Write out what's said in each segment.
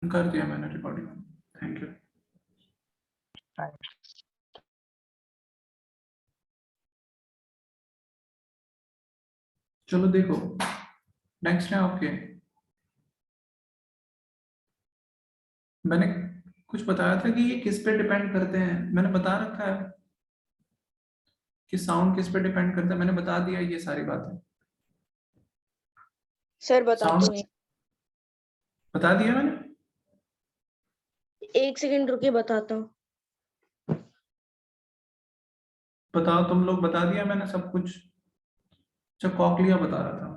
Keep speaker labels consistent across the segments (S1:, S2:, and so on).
S1: कर दिया मैंने रिकॉर्डिंग। Thank you. चलो देखो, नेक्स्ट है आपके। मैंने कुछ बताया था कि ये किस पे डिपेंड करते हैं, मैंने बता रखा है कि साउंड किस पे डिपेंड करता है, मैंने बता दिया ये सारी बातें।
S2: सर बता तो
S1: साउंड
S2: नहीं।
S1: बता दिया मैंने।
S2: एक सेकंड रुकिए, बताता हूँ।
S1: बताओ तुम लोग, बता दिया मैंने सब कुछ। अच्छा, कॉक्लिया बता रहा था,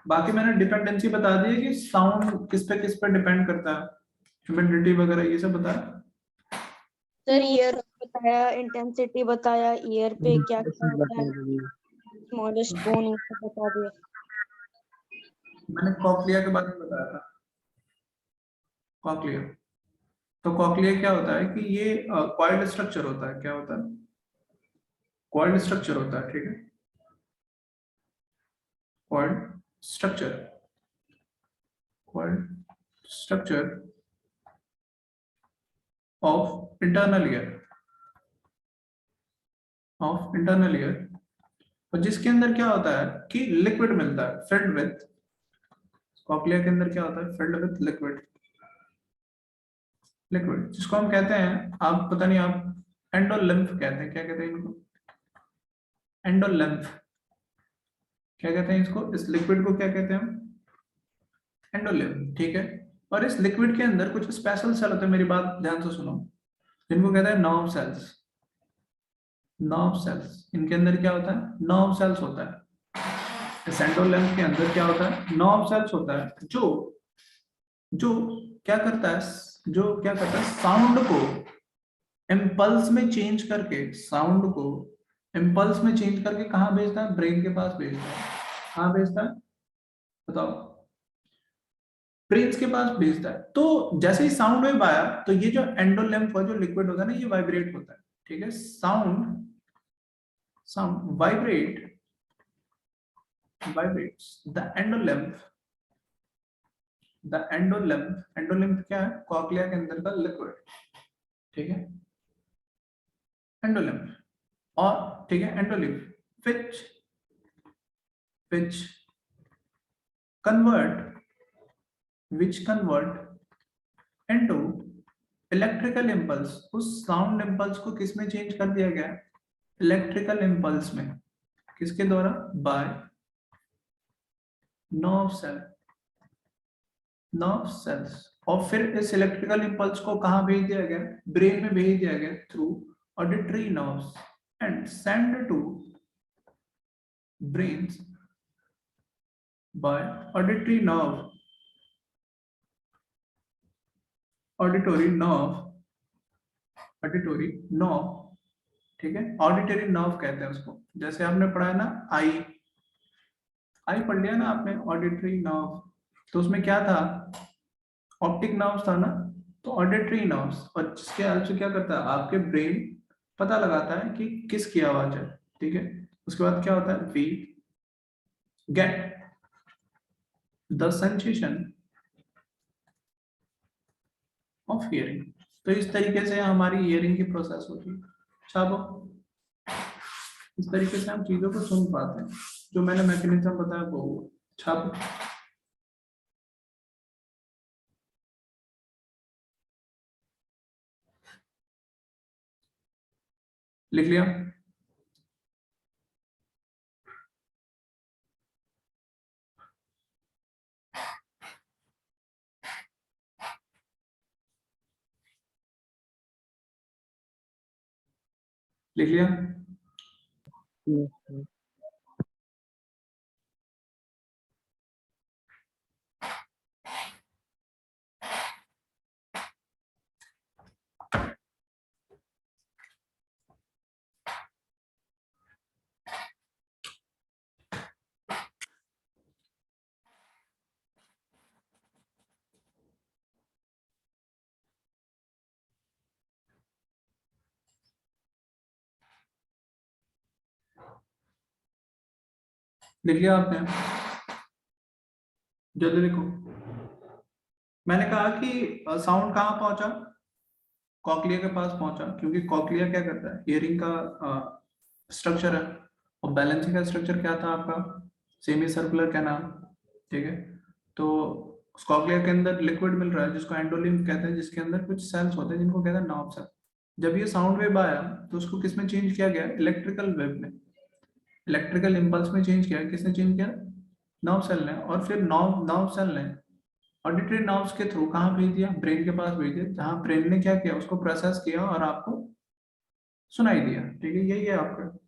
S1: बाकी मैंने डिपेंडेंसी बता दी है कि साउंड किस पे डिपेंड करता है, ह्यूमिडिटी वगैरह ये सब बताया।
S2: सर ईयर बताया, इंटेंसिटी बताया, ईयर पे क्या क्या होता है, स्मॉलेस्ट बोन ये सब बता दिया।
S1: मैंने कॉक्लिया के बारे में बताया था। कॉक्लिया, तो कॉक्लिया क्या होता है कि ये कॉइल्ड स्ट्रक्चर होता है। क्या होता है? कॉइल्ड स्ट्रक्चर होता है, ठीक है। Coiled structure, coiled structure of internal ear, of internal ear, और जिसके अंदर क्या होता है कि लिक्विड मिलता है फिल्ड विथ। कॉक्लिया के अंदर क्या होता है? फिल्ड विथ लिक्विड, लिक्विड जिसको हम कहते हैं, आप पता नहीं, आप एंडोलिम्फ कहते हैं, क्या कहते हैं इनको? एंडोलिम्फ। क्या कहते हैं इसको, इस लिक्विड को क्या कहते हैं हम? एंडोलिम्फ, ठीक है। और इस लिक्विड के अंदर कुछ स्पेशल सेल होते हैं, मेरी बात ध्यान से सुनो, जिनको कहते हैं नर्व सेल्स। नर्व सेल्स, इनके अंदर क्या होता है? नर्व सेल्स होता है। इस एंडोलिम्फ के अंदर क्या होता है? नर्व सेल्स होता है, जो जो क्या करता है, जो क्या करता है, साउंड को इम्पल्स में चेंज करके, साउंड को इम्पल्स में चेंज करके कहाँ भेजता है? ब्रेन के पास भेजता है। कहाँ भेजता है बताओ? ब्रेन के पास भेजता है। तो जैसे ही साउंड वेव आया, तो ये जो एंडोलिम्फ जो लिक्विड होता है ना, ये वाइब्रेट होता है, ठीक है। Sound, sound vibrates the endolymph. The endolymph, endolymph क्या है? कॉक्लिया के अंदर का लिक्विड, ठीक है। एंडोलिम्फ, और ठीक है, endolymph which which convert, which convert into electrical impulse. उस साउंड इम्पल्स को किस में चेंज कर दिया गया? इलेक्ट्रिकल इम्पल्स में। किसके द्वारा? By nerve cell, nerve cells. और फिर इस इलेक्ट्रिकल इम्पल्स को कहां भेज दिया गया? ब्रेन में भेज दिया गया through auditory nerves and send to brains by auditory nerve, auditory nerve, auditory nerve, ठीक है। ऑडिटरी नर्व कहते हैं उसको। जैसे आपने पढ़ा है ना, आई, आई पढ़ लिया ना आपने, ऑडिटरी नर्व। तो उसमें क्या था? ऑप्टिक नर्व्स था ना। तो ऑडिटरी नर्व्स, और जिसके हेल्प से क्या करता है, आपके ब्रेन पता लगाता है कि किसकी आवाज है, ठीक है। उसके बाद क्या होता है? We get the sensation of hearing. तो इस तरीके से हमारी हियरिंग की प्रोसेस होती है। छापो, इस तरीके से हम चीजों को सुन पाते हैं। जो मैंने मैकेनिज्म बताया वो छापो। लिख लिया? लिख लिया? लिख लिया आपने? जल्दी लिखो। मैंने कहा कि साउंड कहाँ पहुंचा, कॉकलिया के पास पहुंचा, क्योंकि कॉकलिया क्या करता है, हियरिंग का स्ट्रक्चर है, और बैलेंसिंग का स्ट्रक्चर क्या था आपका, सेमी सर्कुलर कैनाल, ठीक है। तो कॉकलिया के अंदर लिक्विड मिल रहा है जिसको एंडोलिम्फ कहते हैं, जिसके अंदर कुछ सेल्स होते हैं जिनको कहते हैं नर्व सेल। जब ये साउंड वेव आया तो उसको किसमें चेंज किया गया, इलेक्ट्रिकल वेव में, इलेक्ट्रिकल इम्पल्स में चेंज किया, किसने चेंज किया, नर्व सेल ने, और फिर नर्व सेल ने ऑडिटरी नर्व्स के थ्रू कहाँ भेज दिया, ब्रेन के पास भेज दिया, जहां ब्रेन ने क्या किया, उसको प्रोसेस किया और आपको सुनाई दिया, ठीक है, यही है आपका।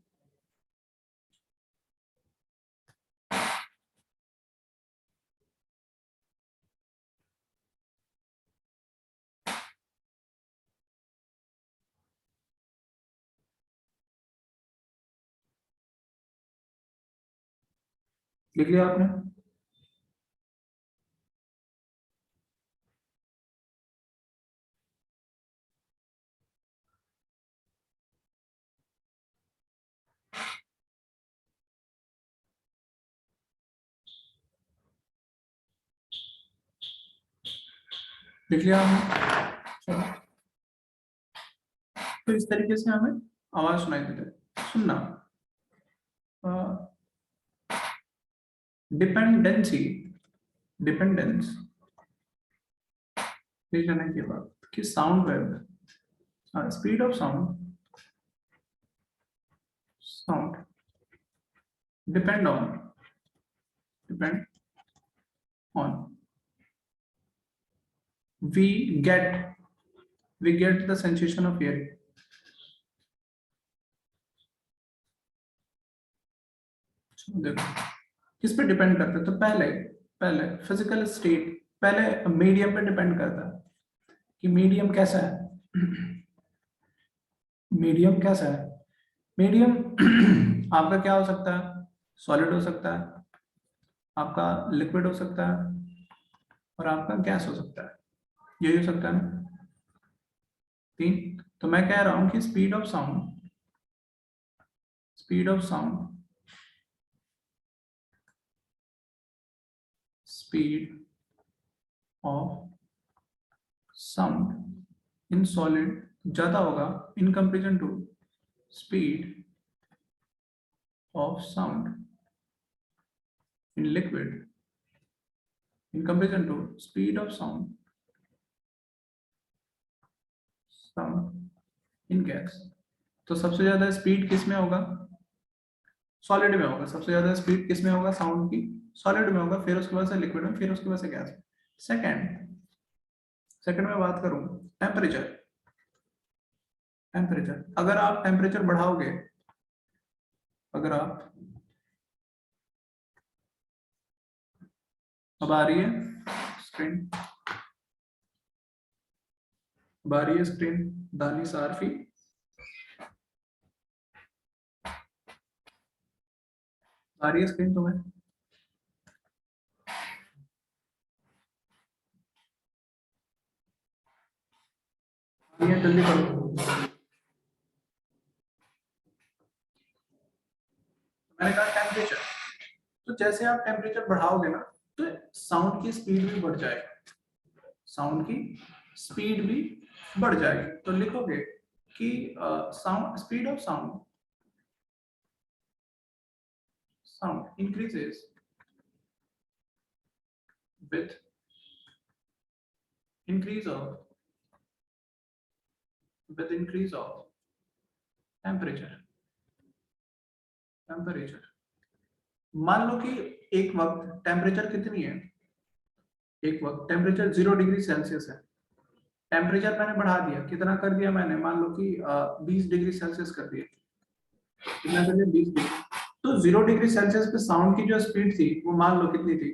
S1: लिख लिया आपने? लिख लिया आपने? चलो, तो इस तरीके से हमें आवाज सुनाई देती है। सुनना, डिपेंडेंसी, डिपेंडेंस, ये जाने के बाद कि sound wave, speed of sound, sound depend on, depend on, we get, we get the sensation of hearing. देखो किस पे डिपेंड करता है, तो पहले पहले फिजिकल स्टेट, पहले मीडियम पे डिपेंड करता है कि मीडियम कैसा है। मीडियम कैसा है, मीडियम आपका क्या हो सकता है, सॉलिड हो सकता है, आपका लिक्विड हो सकता है, और आपका गैस हो सकता है, यही हो सकता है ना, तीन। तो मैं कह रहा हूं कि speed of sound, speed of sound, speed of sound in solid ज्यादा होगा in comparison to speed of sound in liquid in comparison to speed of sound in gas। तो सबसे ज्यादा स्पीड किस में होगा, सॉलिड में होगा, सबसे ज्यादा स्पीड किस में होगा साउंड की, सॉलिड में होगा, फिर उसके बाद से लिक्विड में, फिर उसके बाद से गैस में। सेकंड, सेकंड में बात करूं, टेम्परेचर, टेम्परेचर अगर आप टेम्परेचर बढ़ाओगे, अगर आप, अब आ रही है स्क्रीन, अब आ रही है स्क्रीन, दानी सारफी, आ रही है स्क्रीन तुम्हें? ये जल्दी करो। मैंने कहा टेम्परेचर, तो जैसे आप टेम्परेचर बढ़ाओगे ना, तो साउंड की स्पीड भी बढ़ जाएगी, साउंड की स्पीड भी बढ़ जाएगी। तो लिखोगे कि sound, speed of sound, sound increases with increase of, with increase of temperature, temperature. मान लो कि एक वक्त टेम्परेचर कितनी है, एक वक्त टेम्परेचर 0 डिग्री सेल्सियस है, टेम्परेचर मैंने बढ़ा दिया, कितना कर दिया मैंने, मान लो कि 20 डिग्री सेल्सियस कर दिया, कितना कर दिया, 20 डिग्री। तो 0 डिग्री सेल्सियस पे साउंड की जो स्पीड थी वो मान लो कितनी थी,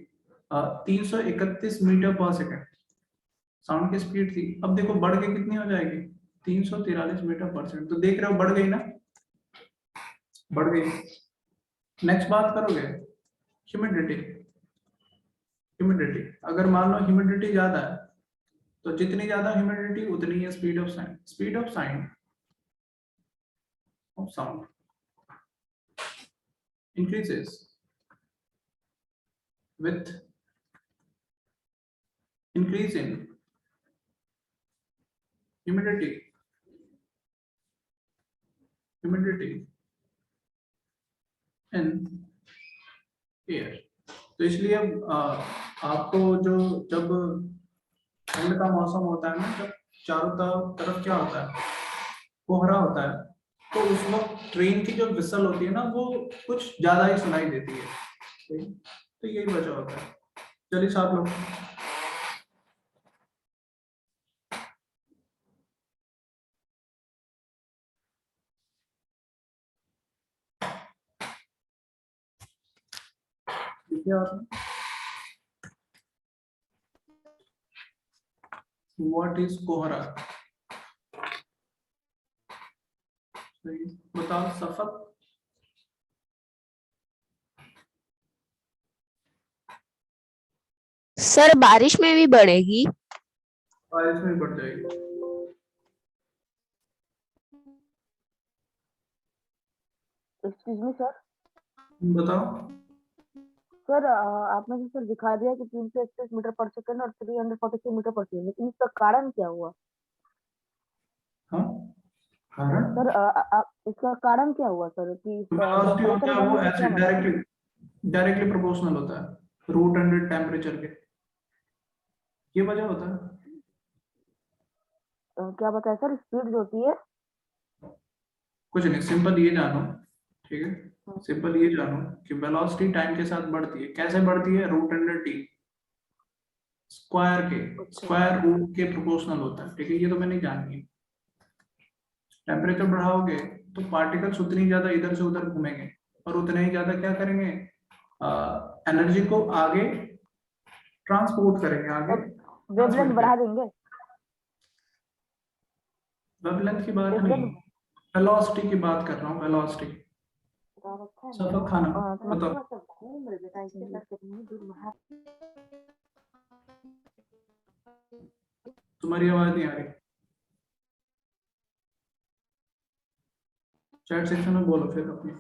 S1: 331 मीटर पर सेकेंड साउंड की स्पीड थी। अब देखो बढ़ के कितनी हो जाएगी, 343 मीटर पर सेकेंड। तो देख रहे हो बढ़ गई ना, बढ़ गई। नेक्स्ट बात करोगे ह्यूमिडिटी, ह्यूमिडिटी अगर मान लो ह्यूमिडिटी ज्यादा है, तो जितनी ज्यादा ह्यूमिडिटी उतनी है speed of sound, speed of sound, of sound increases with increase in humidity in air। तो इसलिए आपको जो जब ठंड का मौसम होता है ना, जब चारों तरफ क्या होता है, कोहरा होता है, तो उस वक्त ट्रेन की जो विसल होती है ना, वो कुछ ज्यादा ही सुनाई देती है। तो यही वजह होता है। चलिए साथ लोग देखिए आपने, व्हाट इज कोहरा? बताओ सफक।
S2: सर बारिश में भी बढ़ेगी।
S1: बारिश में बढ़ जाएगी।
S3: Excuse me sir.
S1: बताओ।
S3: सर आपने जो सर दिखा दिया कि 331 मीटर पर सेकंड और 346 मीटर पर सेकंड, लेकिन इसका कारण क्या हुआ?
S1: हाँ, कारण
S3: सर इसका कारण क्या हुआ सर कि
S1: वेलोसिटी होता
S3: टेम्परेचर
S1: है वो
S3: बढ़ने से
S1: ऐसे
S3: क्या मतलब?
S1: डायरेक्टली प्रोपोर्शनल होता है रूट अंडर टेम्परेचर के। ये वजह होता है।
S3: क्या बताया सर, स्पीड जो होती है?
S1: कुछ नहीं, सिंपल ये जानो, ठीक है, सिंपल ये जानो कि वेलोसिटी टाइम के साथ बढ़ती है। कैसे बढ़ती है? रूट अंडर टी स्क्वायर के,
S3: अच्छा।
S1: स्क्वायर रूट के प्रोपोर्शनल होता है, ठीक है। ये तो मैंने जानी है। टेम्परेचर बढ़ाओगे तो पार्टिकल्स उतनी ज्यादा इधर से उधर घूमेंगे और उतने ही ज्यादा क्या करेंगे, एनर्जी को आगे ट्रांसपोर्ट करेंगे, आगे
S3: वेवलेंथ
S1: ट्रांसमिट
S3: बढ़ा
S1: करेंगे।
S3: देंगे।
S1: वेवलेंथ की बात नहीं,
S3: वेवलेंथ
S1: वेलोसिटी की बात कर रहा हूँ, वेलोसिटी।
S3: रखा है
S1: सबक खाना
S3: तो
S1: बताओ।
S3: थोड़ा सा घूम रहे बेटा, इसके करके नहीं दूर बाहर।
S1: तुम्हारी आवाज नहीं आ रही, चैट सेक्शन में बोलो फिर अपनी।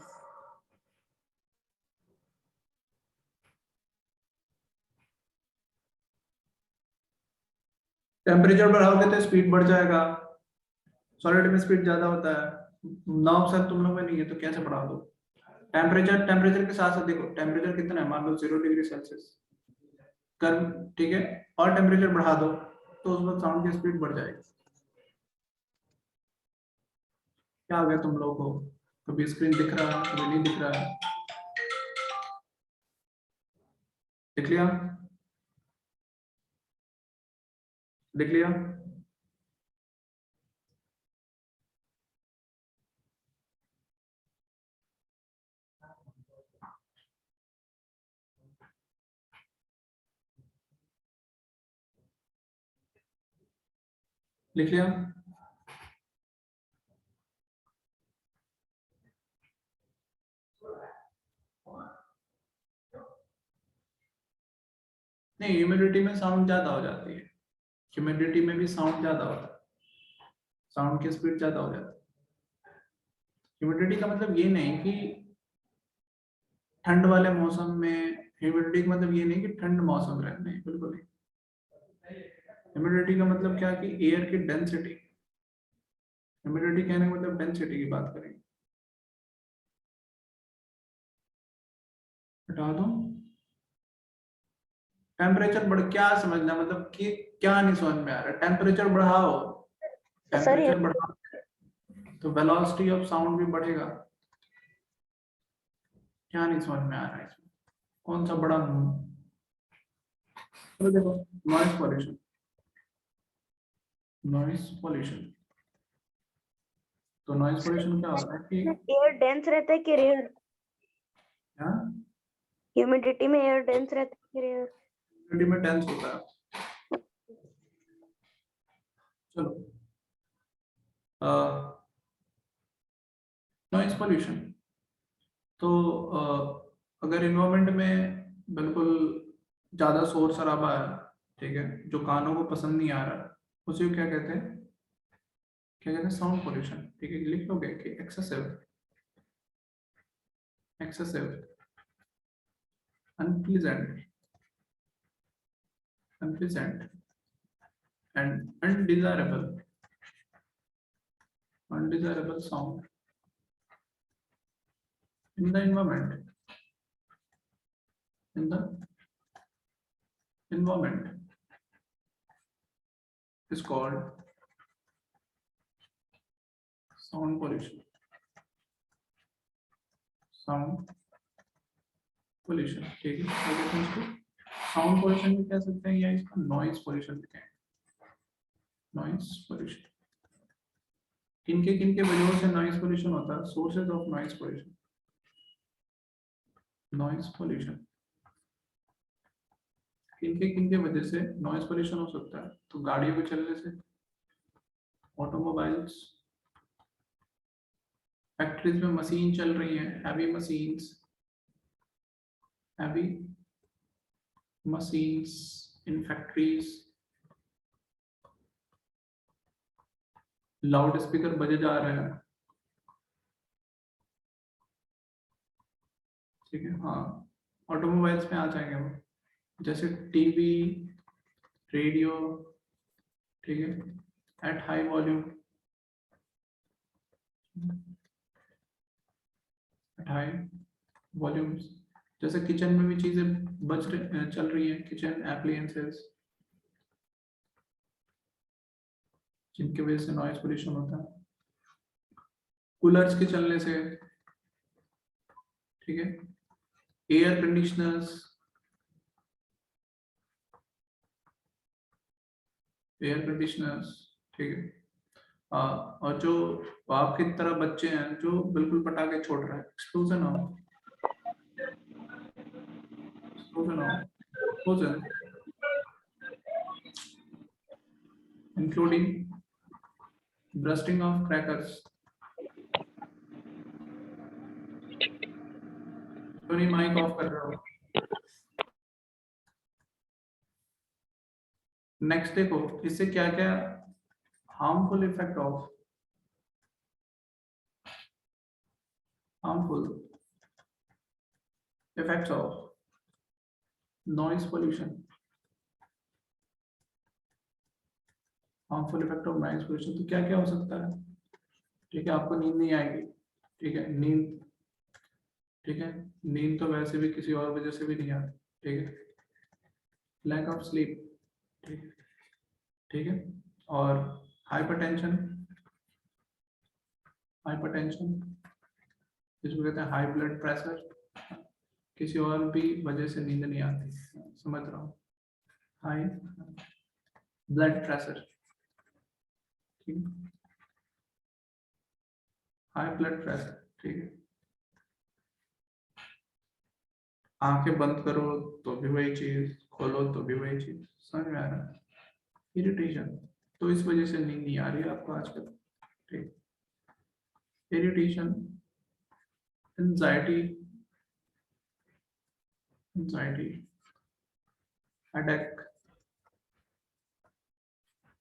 S1: टेम्परेचर बढ़ाओगे तो स्पीड बढ़ जाएगा। सॉलिड में स्पीड ज्यादा होता है, नाव सर तुम लोग में नहीं है तो कैसे बढ़ा दो? टेम्परेचर के साथ साथ देखो, टेम्परेचर कितना है, मान लो 0 डिग्री सेल्सियस कर, ठीक है, और टेम्परेचर बढ़ा दो तो उस वक्त साउंड की स्पीड बढ़ जाएगी। क्या हो गया तुम लोगों को? कभी स्क्रीन दिख रहा है, कभी नहीं दिख रहा है? देख लिया? देख लिया? लिख लिया? नहीं, ह्यूमिडिटी में साउंड ज्यादा हो जाती है। ह्यूमिडिटी में भी साउंड ज्यादा होता है, साउंड की स्पीड ज्यादा हो जाती है। ह्यूमिडिटी का मतलब ये नहीं कि ठंड वाले मौसम में, ह्यूमिडिटी का मतलब ये नहीं कि ठंड मौसम रहने, बिल्कुल नहीं। ह्यूमिडिटी का मतलब क्या कि एयर की डेंसिटी, ह्यूमिडिटी कहने का मतलब डेंसिटी की बात करेंगे। हटा दो। टेम्परेचर बढ़, क्या समझना मतलब कि क्या नहीं समझ में आ रहा? टेम्परेचर बढ़ाओ,
S2: सर ये
S1: टेम्परेचर बढ़ाओ तो वेलोसिटी ऑफ साउंड भी बढ़ेगा। क्या नहीं समझ में आ रहा है इसमें? कौन सा बड़ा तो देखो, नॉइस पॉल्यूशन, नॉइस पॉल्यूशन। तो नॉइस पॉल्यूशन क्या होता है कि
S2: एयर डेंस रहता है कि रेयर?
S1: क्या
S2: ह्यूमिडिटी में एयर डेंस रहता है कि रेयर?
S1: ह्यूमिडिटी में डेंस होता है। चलो, नॉइस पॉल्यूशन तो अगर इन्वायरमेंट में बिल्कुल ज्यादा शोर शराबा है, ठीक है, जो कानों को पसंद नहीं आ रहा, उसे क्या कहते हैं? क्या कहते हैं? Sound pollution. ठीक है, लिख लोगे कि excessive, excessive, unpleasant, unpleasant, and undesirable sound in the environment. In the environment is called sound pollution. Sound pollution. ठीक है, क्या कहते हैं इसको? साउंड पोल्यूशन भी कह सकते हैं या इसका नॉइज पोल्यूशन भी कहें। नॉइज पोल्यूशन किनके किनके वजहों से नॉइज पोल्यूशन होता है? Sources of noise pollution. Noise pollution किनके किनके वजह से नॉइज पोल्यूशन हो सकता है? तो गाड़ियों के चलने से, ऑटोमोबाइल्स, फैक्ट्रीज में मशीन चल रही है, heavy machines in factories, loud speaker बजे जा रहे हैं, ठीक है। हाँ, ऑटोमोबाइल्स में आ जाएंगे वो, जैसे टीवी, रेडियो, ठीक है, at high volume, at high volumes. जैसे किचन में भी चीजें चल रही है, किचन एप्लियंसेस, जिनकी वजह से नॉइज पोल्यूशन होता है। कूलर्स के चलने से, ठीक है, एयर कंडीशनर्स, ठीक है। और जो आपकी तरह बच्चे हैं जो बिल्कुल पटाखे छोड़ रहे हैं, explosion including bursting of crackers। Tony mic off कर रहा हो। नेक्स्ट देखो, इससे क्या क्या harmful effect of harmful effects of noise pollution। Harmful effect of noise pollution तो क्या क्या हो सकता है? ठीक है, आपको नींद नहीं आएगी, ठीक है, ठीक है, नींद तो वैसे भी किसी और वजह से भी नहीं आती, ठीक है, लैक ऑफ स्लीप, ठीक है, और हाइपरटेंशन जिसको कहते हैं हाई ब्लड प्रेशर, किसी और भी वजह से नींद नहीं आती, समझ रहा हूँ, हाई ब्लड प्रेशर, ठीक, हाई ब्लड प्रेशर, ठीक है। आंखें बंद करो तो भी वही चीज, खोलो तो भी वही चीज, समझ में आ रहा है? इरिटेशन, तो इस वजह से नींद नहीं आ रही है आपको आजकल, ठीक। Irritation, anxiety, headache,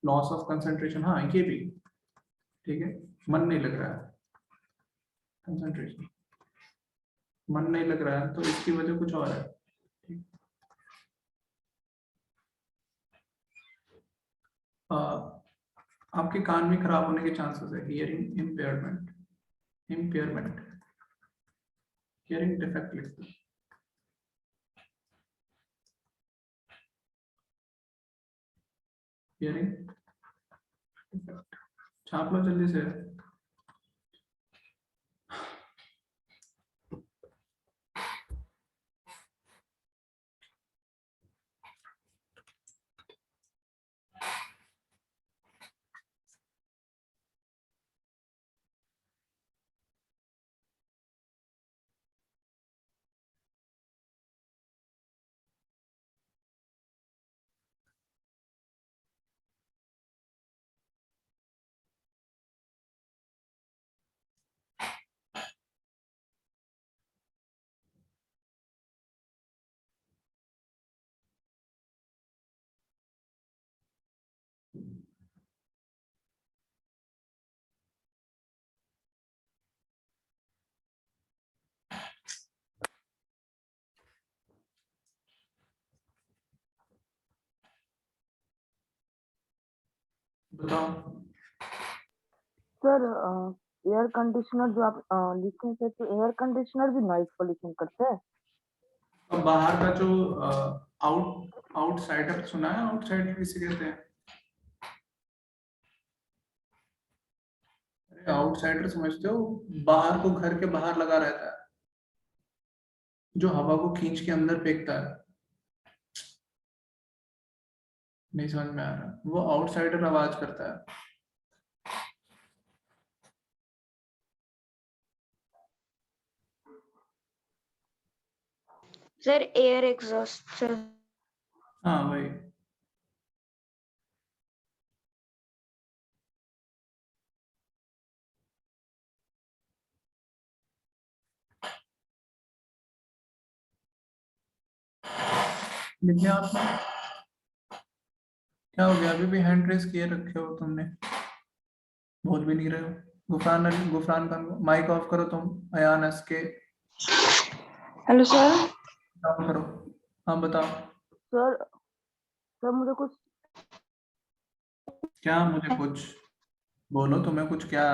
S1: loss of concentration, हाँ ये भी, ठीक है, मन नहीं लग रहा है, कंसंट्रेशन, मन नहीं लग रहा है, तो इसकी वजह कुछ और है, ठीक। आपके कान भी खराब होने के चांसेस है, हियरिंग इम्पेयरमेंट, हियरिंग डिफेक्ट लिखते हैं, हियरिंग डिफेक्ट, छाप लो जल्दी से। बताओ।
S3: सर एयर कंडीशनर जो आप लिखे थे तो एयर कंडीशनर भी नॉइज पोल्यूशन करते हैं।
S1: अब बाहर का जो आउटसाइडर सुना है, आउटसाइडर किसे कहते हैं? अरे आउटसाइडर समझते हो, बाहर को, घर के बाहर लगा रहता है, जो हवा को खींच के अंदर फेंकता है। नहीं समझ में आ रहा, वो आउटसाइडर आवाज करता है।
S2: Sir air exhaust sir.
S1: हाँ वही। लिखे आपने? क्या हो गया, अभी भी हैंड रेस किए रखे हो तुमने, बोल भी नहीं रहे हो। गुफरान अली, गुफरान खान को माइक ऑफ करो तुम। अयान एस के
S2: हेलो सर।
S1: ऑन करो। हाँ बताओ।
S3: सर सर मुझे कुछ
S1: क्या मुझे कुछ? बोलो तुम्हें कुछ क्या?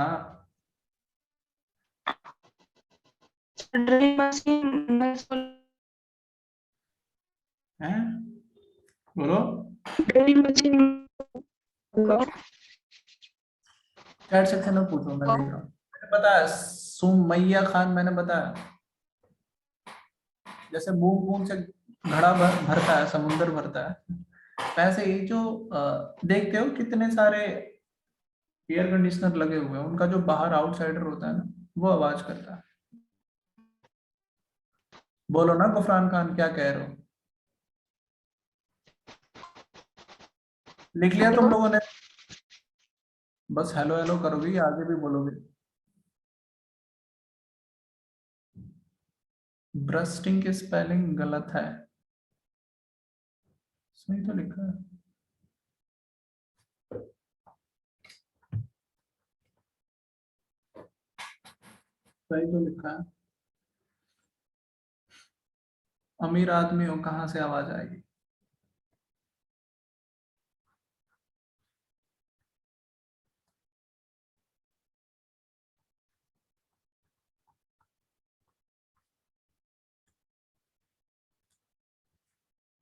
S2: ड्रिल मशीन
S1: है? बोलो।
S2: Drill machine.
S1: चैट सेक्शन में पूछो, मैं देख रहा हूँ। मैंने बताया सुमैया खान, मैंने बताया जैसे बूंद बूंद से घड़ा भरता है, समुंदर भरता है, वैसे ही जो देखते हो कितने सारे एयर कंडीशनर लगे हुए हैं, उनका जो बाहर आउटसाइडर होता है ना, वो आवाज करता है। बोलो ना गुफरान खान, क्या कह रहे हो? लिख लिया तुम लोगों ने? बस हेलो हेलो करोगे या आगे भी बोलोगे? ब्रस्टिंग की स्पेलिंग गलत है, सही तो लिखा है। सही तो लिखा है। अमीर आदमी हो, कहाँ से आवाज आएगी?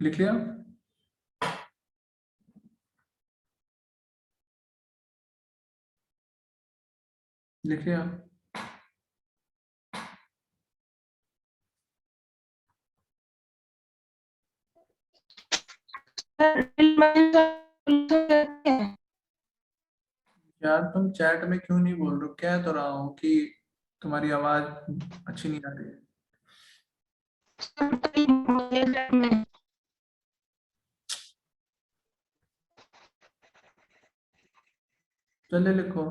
S1: लिख लिया? लिख लिया?
S2: ड्रिल मशीन
S1: यार तुम चैट में क्यों नहीं बोल रहे हो? कह तो रहा हूँ कि तुम्हारी आवाज अच्छी नहीं आ रही है।
S2: में
S1: चलिए लिखो।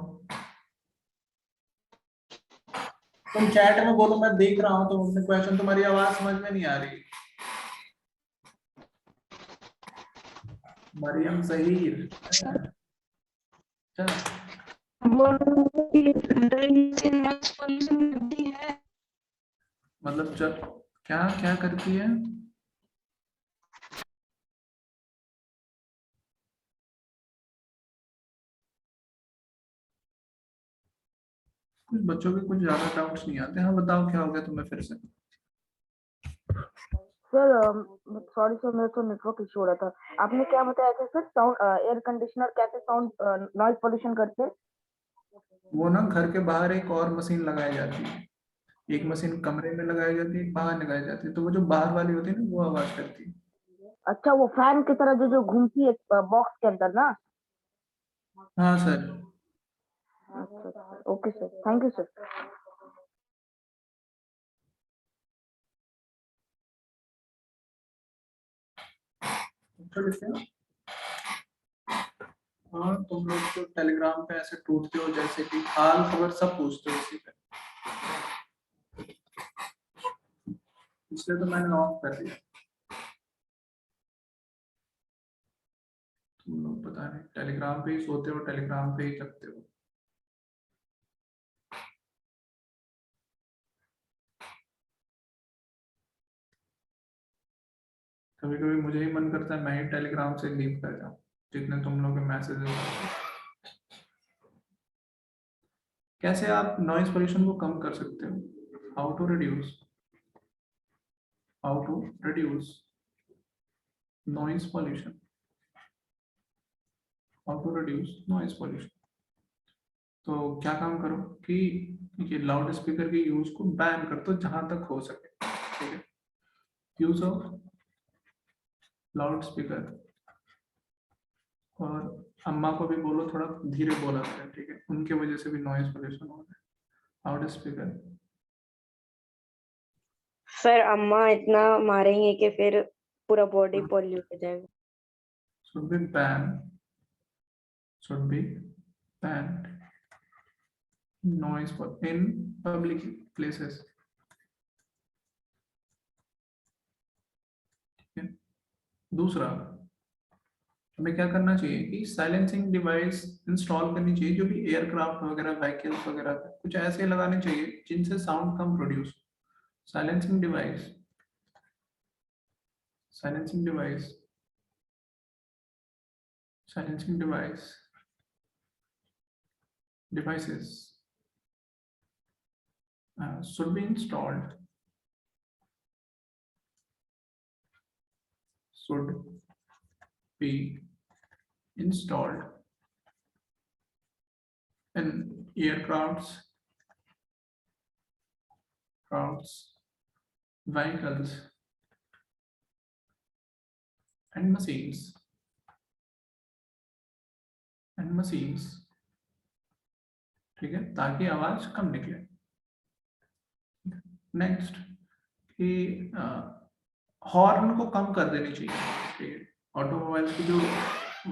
S1: तुम चैट में बोलो, मैं देख रहा हूँ तुम अपने क्वेश्चन, तुम्हारी आवाज समझ में नहीं आ रही। मरियम जहीर। अच्छा,
S2: बोल रहे हैं कि ड्रिल मशीन नॉइज पोल्यूशन करती है।
S1: मतलब जब क्या क्या करती है? कुछ बच्चों के कुछ ज्यादा डाउट्स नहीं आते। हाँ बताओ, क्या हो गया तुम्हें फिर से?
S3: सर सॉरी सर मेरा तो नेटवर्क इशू हो रहा था। आपने क्या बताया था सर साउंड एयर कंडीशनर कैसे साउंड नॉइज पोल्यूशन करते हैं।
S1: वो ना घर के बाहर एक और मशीन लगाई जाती है, एक मशीन कमरे में लगाई जाती है, एक बाहर लगाई जाती है, तो वो जो बाहर वाली होती है ना, वो आवाज करती है।
S3: अच्छा वो फैन की तरह जो जो घूमती है बॉक्स के अंदर ना।
S1: हाँ सर।
S3: अच्छा okay sir thank you sir.
S1: तो लिखते हैं। हाँ तुम लोग तो टेलीग्राम पे ऐसे टूटते हो जैसे कि हाल खबर सब पूछते हो इसी पे, इसलिए तो मैंने ऑफ कर दिया। तुम लोग पता नहीं टेलीग्राम पे ही सोते हो, टेलीग्राम पे ही जगते हो। कभी कभी मुझे ही मन करता है मैं ही टेलीग्राम से लीव कर जाऊं, जितने तुम लोग के मैसेजेस आते हैं। कैसे आप नॉइज पोल्यूशन को कम कर सकते हो? How to reduce noise pollution, how to reduce noise pollution. तो क्या काम करो कि ये लाउड स्पीकर के यूज को बैन कर दो जहां तक हो सके, ठीक है? यूज ऑफ लाउड स्पीकर, और अम्मा को भी बोलो थोड़ा धीरे बोला करें, ठीक है? उनके वजह से भी नॉइज पोल्यूशन हो रहा है। लाउड स्पीकर
S2: सर अम्मा इतना मारेंगे कि फिर पूरा बॉडी पॉल्यूट हो जाएगा।
S1: should be banned noise in public places, ठीक है? दूसरा, हमें क्या करना चाहिए कि साइलेंसिंग डिवाइस इंस्टॉल करनी चाहिए, जो भी एयरक्राफ्ट वगैरह, व्हीकल्स वगैरह पे कुछ ऐसे लगाने चाहिए जिनसे साउंड कम produce. Silencing device, silencing device silencing devices should be installed in aircrafts, vehicles and machines, ठीक है? ताकि आवाज कम निकले। नेक्स्ट कि हॉर्न को कम कर देनी चाहिए, ठीक है? ऑटोमोबाइल की जो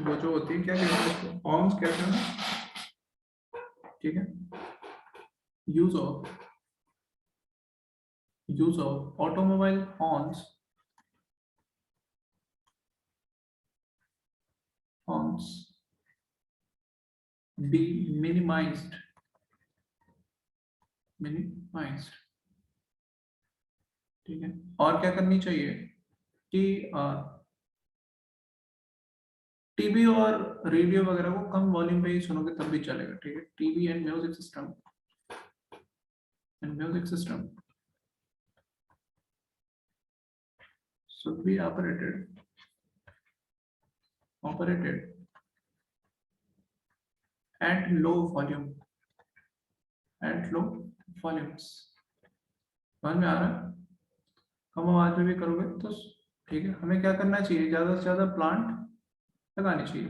S1: वो जो होती है, क्या कहते हैं उसको, हॉर्न्स कहते हैं ना, ठीक है? Use of automobile horns be minimized, ठीक है? और क्या करनी चाहिए कि टीवी और रेडियो वगैरह को कम वॉल्यूम पे ही सुनोगे तब भी चलेगा, ठीक है? TV and music system should be operated at low volumes। समझ में आ रहा है? कम आवाज में भी करोगे तो, ठीक है? हमें क्या करना चाहिए, ज्यादा से ज्यादा प्लांट लगानी चाहिए।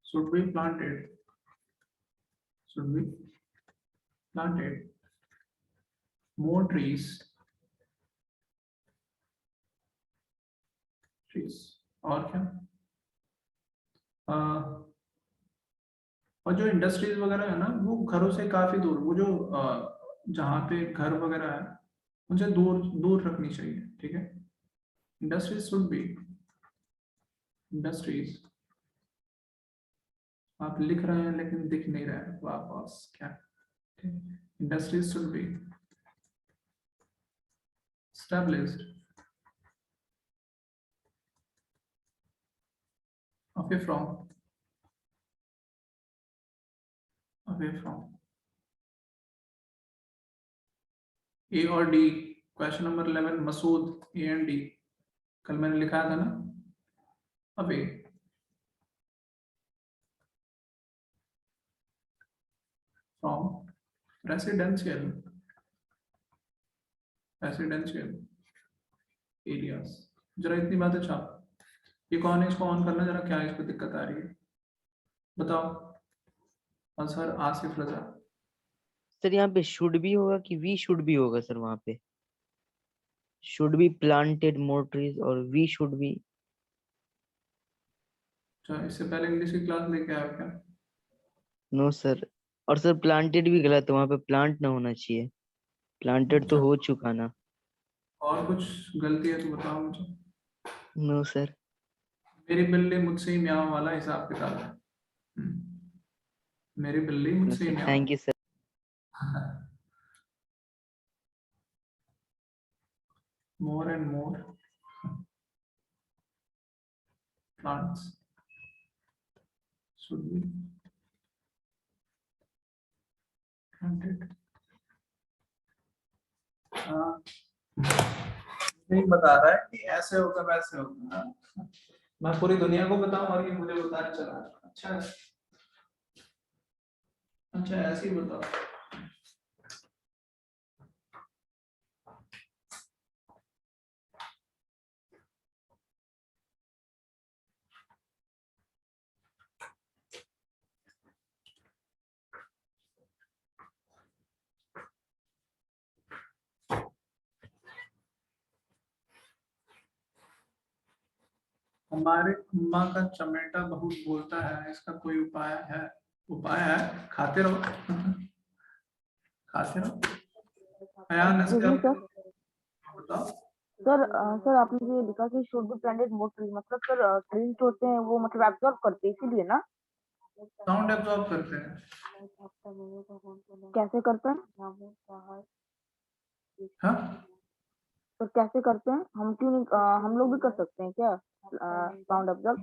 S1: should be planted more trees, और क्या, और जो इंडस्ट्रीज वगैरह है ना, वो घरों से काफी दूर, वो जो जहाँ पे घर वगैरह है उनसे दूर दूर रखनी चाहिए, ठीक है? इंडस्ट्रीज आप लिख रहे हैं लेकिन दिख नहीं रहा है, वापस क्या, industries should be established away from A और D. Question number 11 Masood, A and D, कल मैंने लिखा था ना, अवे फ्रॉम रेसिडेंशियल एरियाज। जरा इतनी बातें छाप, ये कौन है, इसको ऑन करना जरा, क्या इसको दिक्कत आ रही है बताओ? और सर आसिफ रजा,
S4: सर यहाँ पे शुड भी होगा कि वी शुड भी होगा सर? वहाँ पे should be planted more trees और वी शुड बी।
S1: अच्छा इससे पहले इंग्लिश की क्लास लेके आया क्या?
S4: नो सर, और सर प्लांटेड भी गलत है, वहाँ पे प्लांट ना होना चाहिए, प्लांटेड तो
S1: अच्छा,
S4: हो चुका ना।
S1: और कुछ गलती है तो बताओ मुझे।
S4: No sir.
S1: मेरी बिल्ली मुझसे ही म्याऊं वाला हिसाब किताब है। मेरी बिल्ली
S4: नो
S1: मुझसे ही
S4: सर,
S1: म्याऊं।
S4: Thank you sir.
S1: more and more plants should be 100 नहीं बता रहा है कि ऐसे होगा वैसे होगा। मैं पूरी दुनिया को बताऊं और ये मुझे बताने चला। अच्छा अच्छा ऐसे ही बताओ। हमारे अम्मा का चमेटा बहुत बोलता है, इसका कोई उपाय है? उपाय है, खाते रहो खाते रहो। अयान इसका
S3: जी सर।
S1: बताओ।
S3: सर आपने जो लिखा कि should be planted more tree, मतलब सर ट्रीज जो होते हैं वो मतलब एब्जॉर्ब करते हैं इसीलिए ना?
S1: साउंड एब्जॉर्ब करते हैं।
S3: कैसे करते हैं?
S1: हाँ
S3: सर कैसे करते हैं? हम क्यों नहीं हम लोग भी कर सकते हैं क्या साउंड एब्जॉर्ब?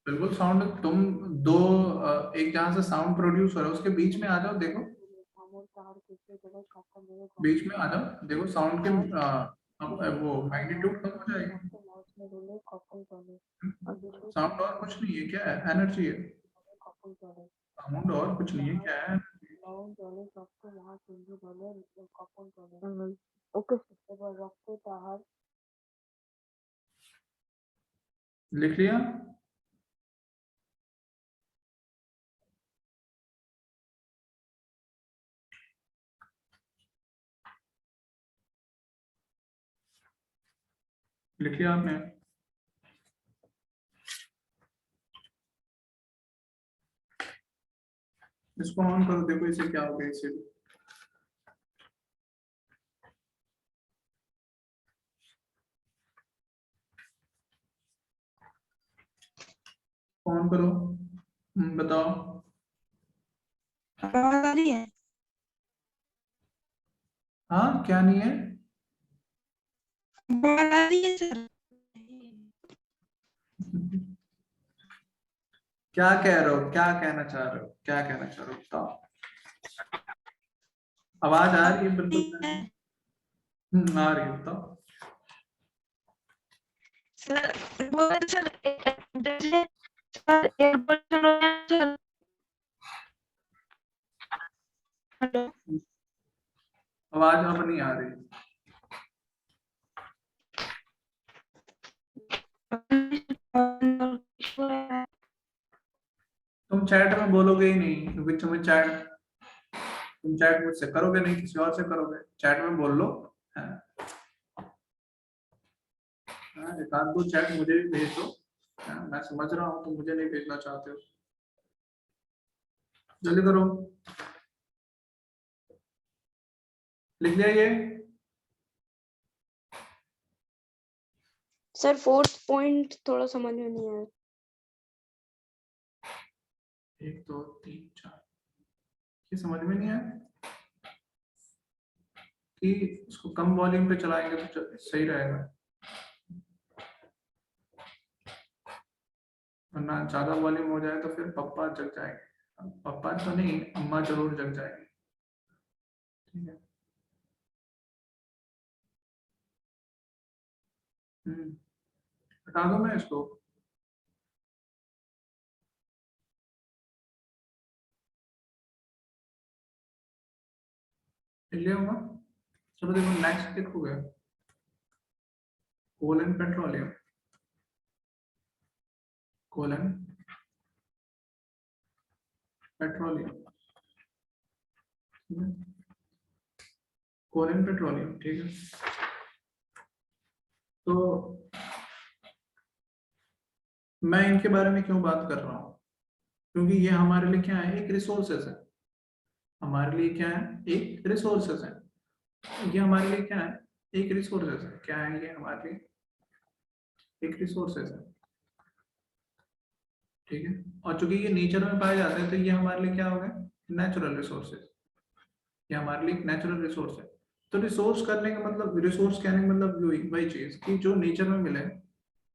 S1: बिल्कुल साउंड, तुम दो एक जहां से साउंड प्रोड्यूस हो रहा है उसके बीच में आ जाओ, देखो बीच में आ जाओ, देखो साउंड के वो मैग्नीट्यूड कम हो जाएगी। साउंड और कुछ नहीं है, क्या है? एनर्जी है। साउंड और कुछ नहीं है, क्या है?
S3: ओके।
S1: लिख लिया? लिख लिया आपने? इसको ऑन करो, देखो इसे क्या हो गया इसे। ऑन करो। बताओ।
S2: आवाज आ रही है?
S1: हाँ क्या नहीं है?
S2: आवाज आ रही है सर?
S1: क्या कह रहे हो, क्या कहना चाह रहे हो, क्या कहना चाह रहे हो बताओ। आवाज आ रही है बिल्कुल। आ रही है, बताओ।
S2: सर वो सर जैसे सर एयरपोर्ट सर। हेलो
S1: आवाज अब नहीं आ रही। तुम चैट में बोलोगे ही नहीं, क्योंकि तुम चैट मुझसे करोगे नहीं, किसी और से करोगे। चैट में बोल लो। हाँ, एक आध दो चैट मुझे भी भेज दो। हाँ, मैं समझ रहा हूँ तुम मुझे नहीं भेजना चाहते हो। जल्दी करो। लिख लिया ये?
S2: सर फोर्थ पॉइंट थोड़ा समझ में नहीं आया।
S1: 1 2 3 4 ये समझ में नहीं आया कि इसको कम वॉल्यूम पे चलाएंगे तो सही रहेगा, वरना ज्यादा वॉल्यूम हो जाए तो फिर पप्पा जग जाएंगे। पप्पा तो नहीं, अम्मा जरूर जग जाएंगे। ठीक है। हटा दो मैं इसको। लिया होगा। चलो देखो नेक्स्ट लिखोगे, colon petroleum, colon petroleum, colon petroleum. ठीक है। तो मैं इनके बारे में क्यों बात कर रहा हूँ? क्योंकि ये हमारे लिए क्या है, एक रिसोर्सेस है। हमारे लिए क्या है, एक रिसोर्सेस है। ये हमारे लिए क्या है, एक रिसोर्सेस है। क्या है ये हमारे लिए? एक रिसोर्सेस है। ठीक है। और चूंकि ये नेचर में पाए जाते हैं तो ये हमारे लिए क्या हो गए, नेचुरल रिसोर्सेज। ये हमारे लिए एक नेचुरल रिसोर्स है। तो रिसोर्स करने का मतलब, रिसोर्स कहने का मतलब वही चीज कि जो नेचर में मिले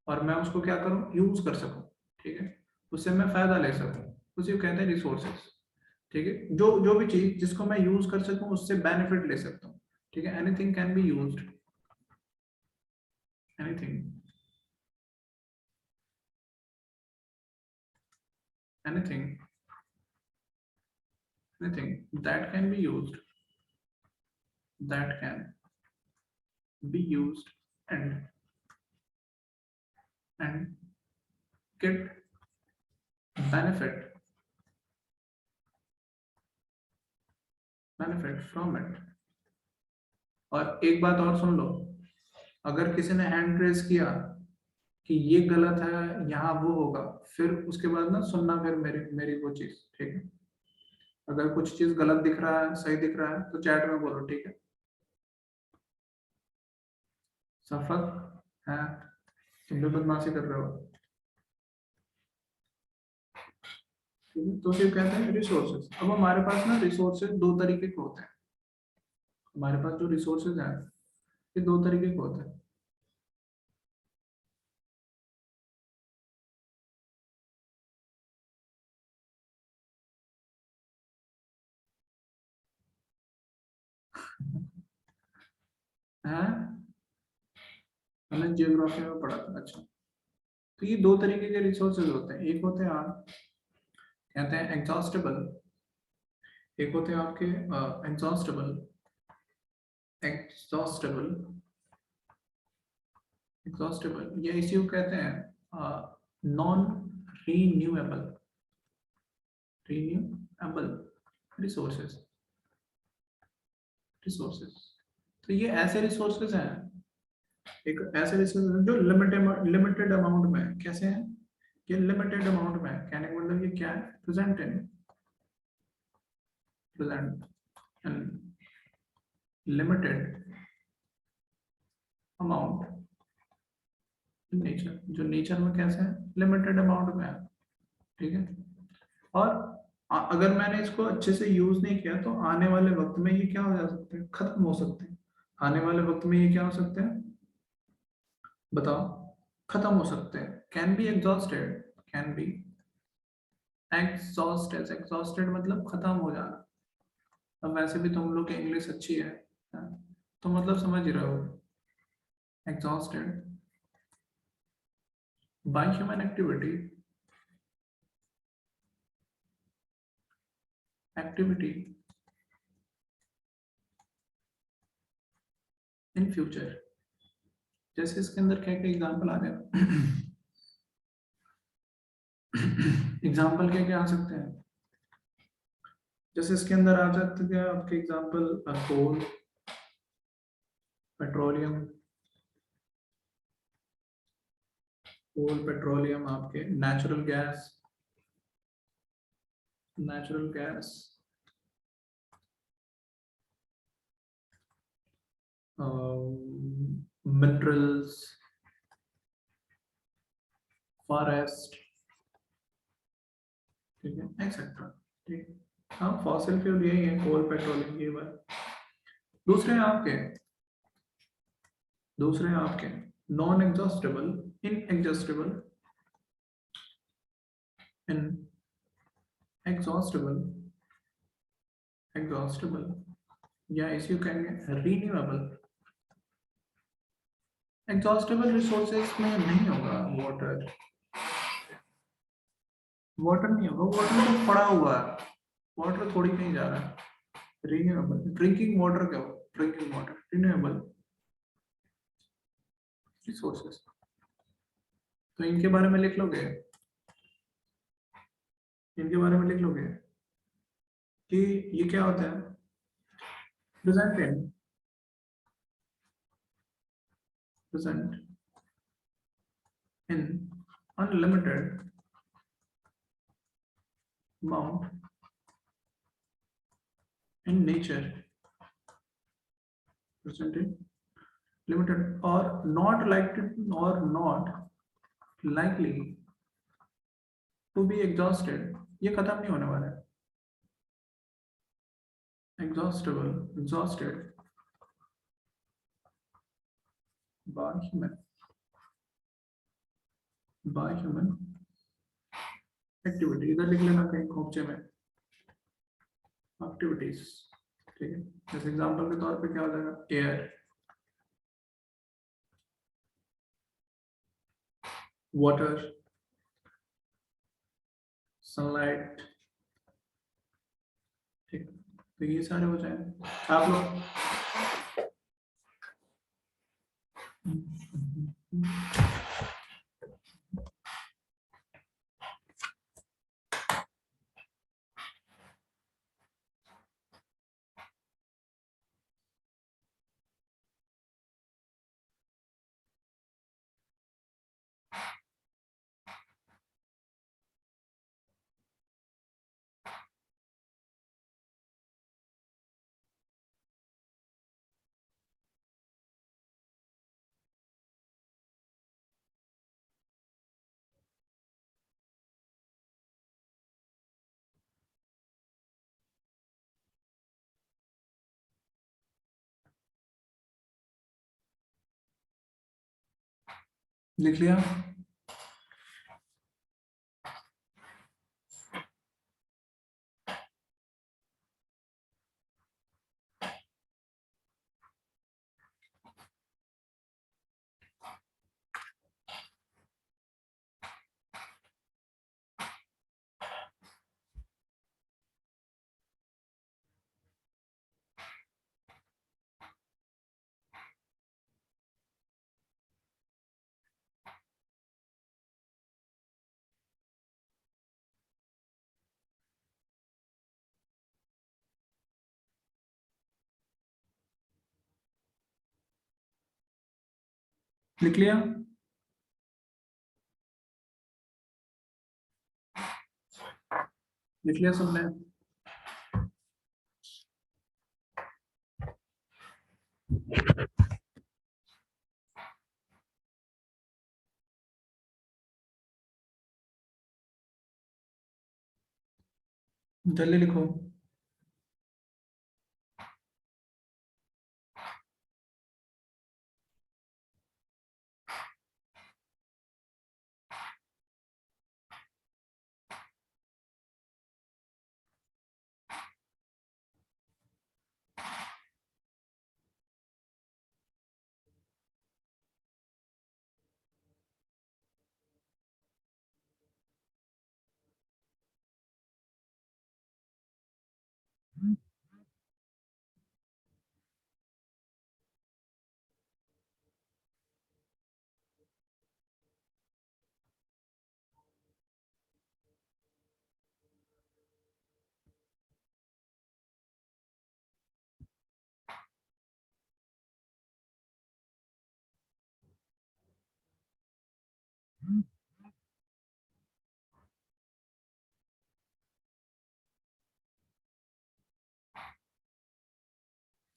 S1: और मैं उसको क्या करूं, यूज कर सकूं। ठीक है। उससे मैं फायदा ले सकूं, उसी को कहते हैं रिसोर्सेज। ठीक है, जो भी चीज जिसको मैं यूज कर सकूं उससे बेनिफिट ले सकता हूँ, ठीक है, anything can be used, anything anything anything that can be used, that can be used and get benefit from it। और एक बात और सुन लो, अगर किसी ने हैंड रेज किया कि ये गलत है, यहाँ वो होगा, फिर उसके बाद ना सुनना फिर मेरी वो चीज, ठीक है, अगर कुछ चीज गलत दिख रहा है सही दिख रहा है तो चैट में बोलो, ठीक है। सफक है, तुम भी बदमाशी कर रहे हो, ठीक है। तो फिर कहते हैं रिसोर्सेज। अब हमारे पास ना रिसोर्सेज दो तरीके के होते हैं, हमारे पास जो रिसोर्सेज हैं ये दो तरीके के होते हैं। हैं, हमने जियोग्राफी में पढ़ा था, अच्छा। तो ये दो तरीके के रिसोर्सेज होते हैं, एक होते हैं आप कहते हैं एग्जॉस्टेबल, एक होते हैं आपके एग्जॉस्टेबल एग्जॉस्टेबल एग्जॉस्टेबल या इसी को कहते हैं non renewable renewable resources resources. तो ये ऐसे रिसोर्सेज हैं, एक ऐसे रिसोर्सेज जो लिमिटेड अमाउंट में है। कैसे हैं ये लिमिटेड अमाउंट में है, कहने का मतलब ये क्या है, present in limited amount nature, जो नेचर में कैसे है, लिमिटेड अमाउंट में है, ठीक है। और अगर मैंने इसको अच्छे से यूज नहीं किया तो आने वाले वक्त में ये क्या हो जा सकते हैं, खत्म हो सकते हैं। आने वाले वक्त में ये क्या हो सकते हैं, बताओ, खत्म हो सकते हैं। Can be exhausted, can be exhausted, exhausted मतलब खत्म हो जाना। अब वैसे भी तुम लोग की इंग्लिश अच्छी है, तो मतलब समझ ही रहे हो। Exhausted by human activity in future. जैसे इसके अंदर क्या क्या एग्जाम्पल आ गया, एग्जाम्पल क्या क्या आ सकते हैं, जैसे इसके अंदर आ सकते हैं आपके एग्जाम्पल कोल, पेट्रोलियम, कोल पेट्रोलियम, आपके नेचुरल गैस मिनरल्स, फॉरेस्ट, ठीक है, एक्सेट्रा, ठीक है। हाँ, फॉसिल फ्यूल यही है, कोल पेट्रोलियम ये बात। दूसरे आपके नॉन एग्जॉस्टेबल, इनएग्जॉस्टेबल, एग्जॉस्टेबल या इसी को कहेंगे रीन्यूएबल। एग्जॉस्टेबल रिसोर्सेज में नहीं होगा वाटर नहीं होगा, वाटर तो पड़ा हुआ है, वाटर थोड़ी कहीं जा रहा है। रीन्यूएबल, ड्रिंकिंग वाटर क्या हो, ड्रिंकिंग वाटर रिन्यूएबल रिसोर्सेज। तो इनके बारे में लिख लोगे, कि ये क्या होता है, present in unlimited amount in nature, present in limited or not likely to be exhausted, ये खत्म नहीं होने वाला है। exhausted by human activity, इधर लिख लेना कहीं खोपचे में, एक्टिविटीज, ठीक है। जैसे एग्जांपल के तौर पे क्या हो जाएगा, एयर, वाटर, सनलाइट, ठीक। तो ये सारे हो जाएंगे आप लोग। लिख लिया? लिख लिया? लिख लिया सबने? जल्दी लिखो।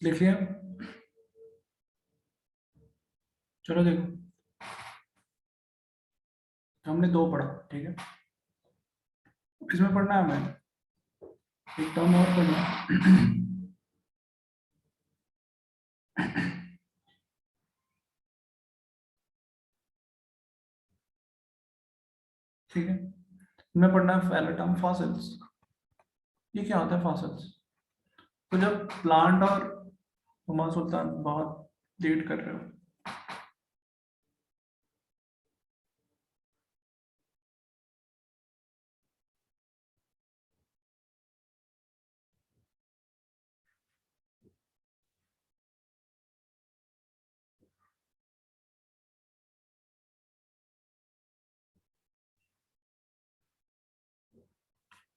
S1: लिख लिया? चलो देखो, हमने दो पढ़ा, ठीक है। इसमें पढ़ना है हमें एक टर्म और पढ़ना है। ठीक है, हमें पढ़ना है पहला टर्म फॉसिल्स। ये क्या होता है फॉसिल्स? तो जब प्लांट और हुमा सुल्तान बहुत डेट कर रहे हो,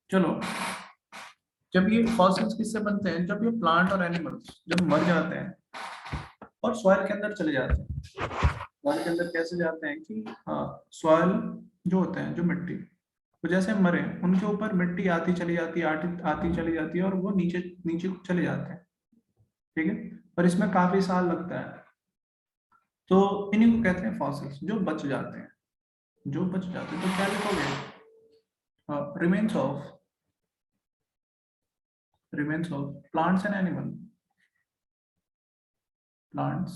S1: चलो जब ये फॉसिल्स किससे बनते हैं, जब ये प्लांट और एनिमल्स जब मर जाते हैं और सॉइल के अंदर चले जाते हैं। सॉइल के अंदर कैसे जाते हैं कि सॉइल जो होते हैं, जो मिट्टी, तो जैसे मरे उनके ऊपर मिट्टी आती चली जाती है, आती चली जाती है और वो नीचे नीचे को चले जाते हैं, ठीक है। पर इसमें काफी साल लगता है, तो इन्हीं को कहते हैं फॉसिल्स, जो बच जाते हैं। जो बच जाते हैं तो क्या लिखोगे, remains of plants and animal, plants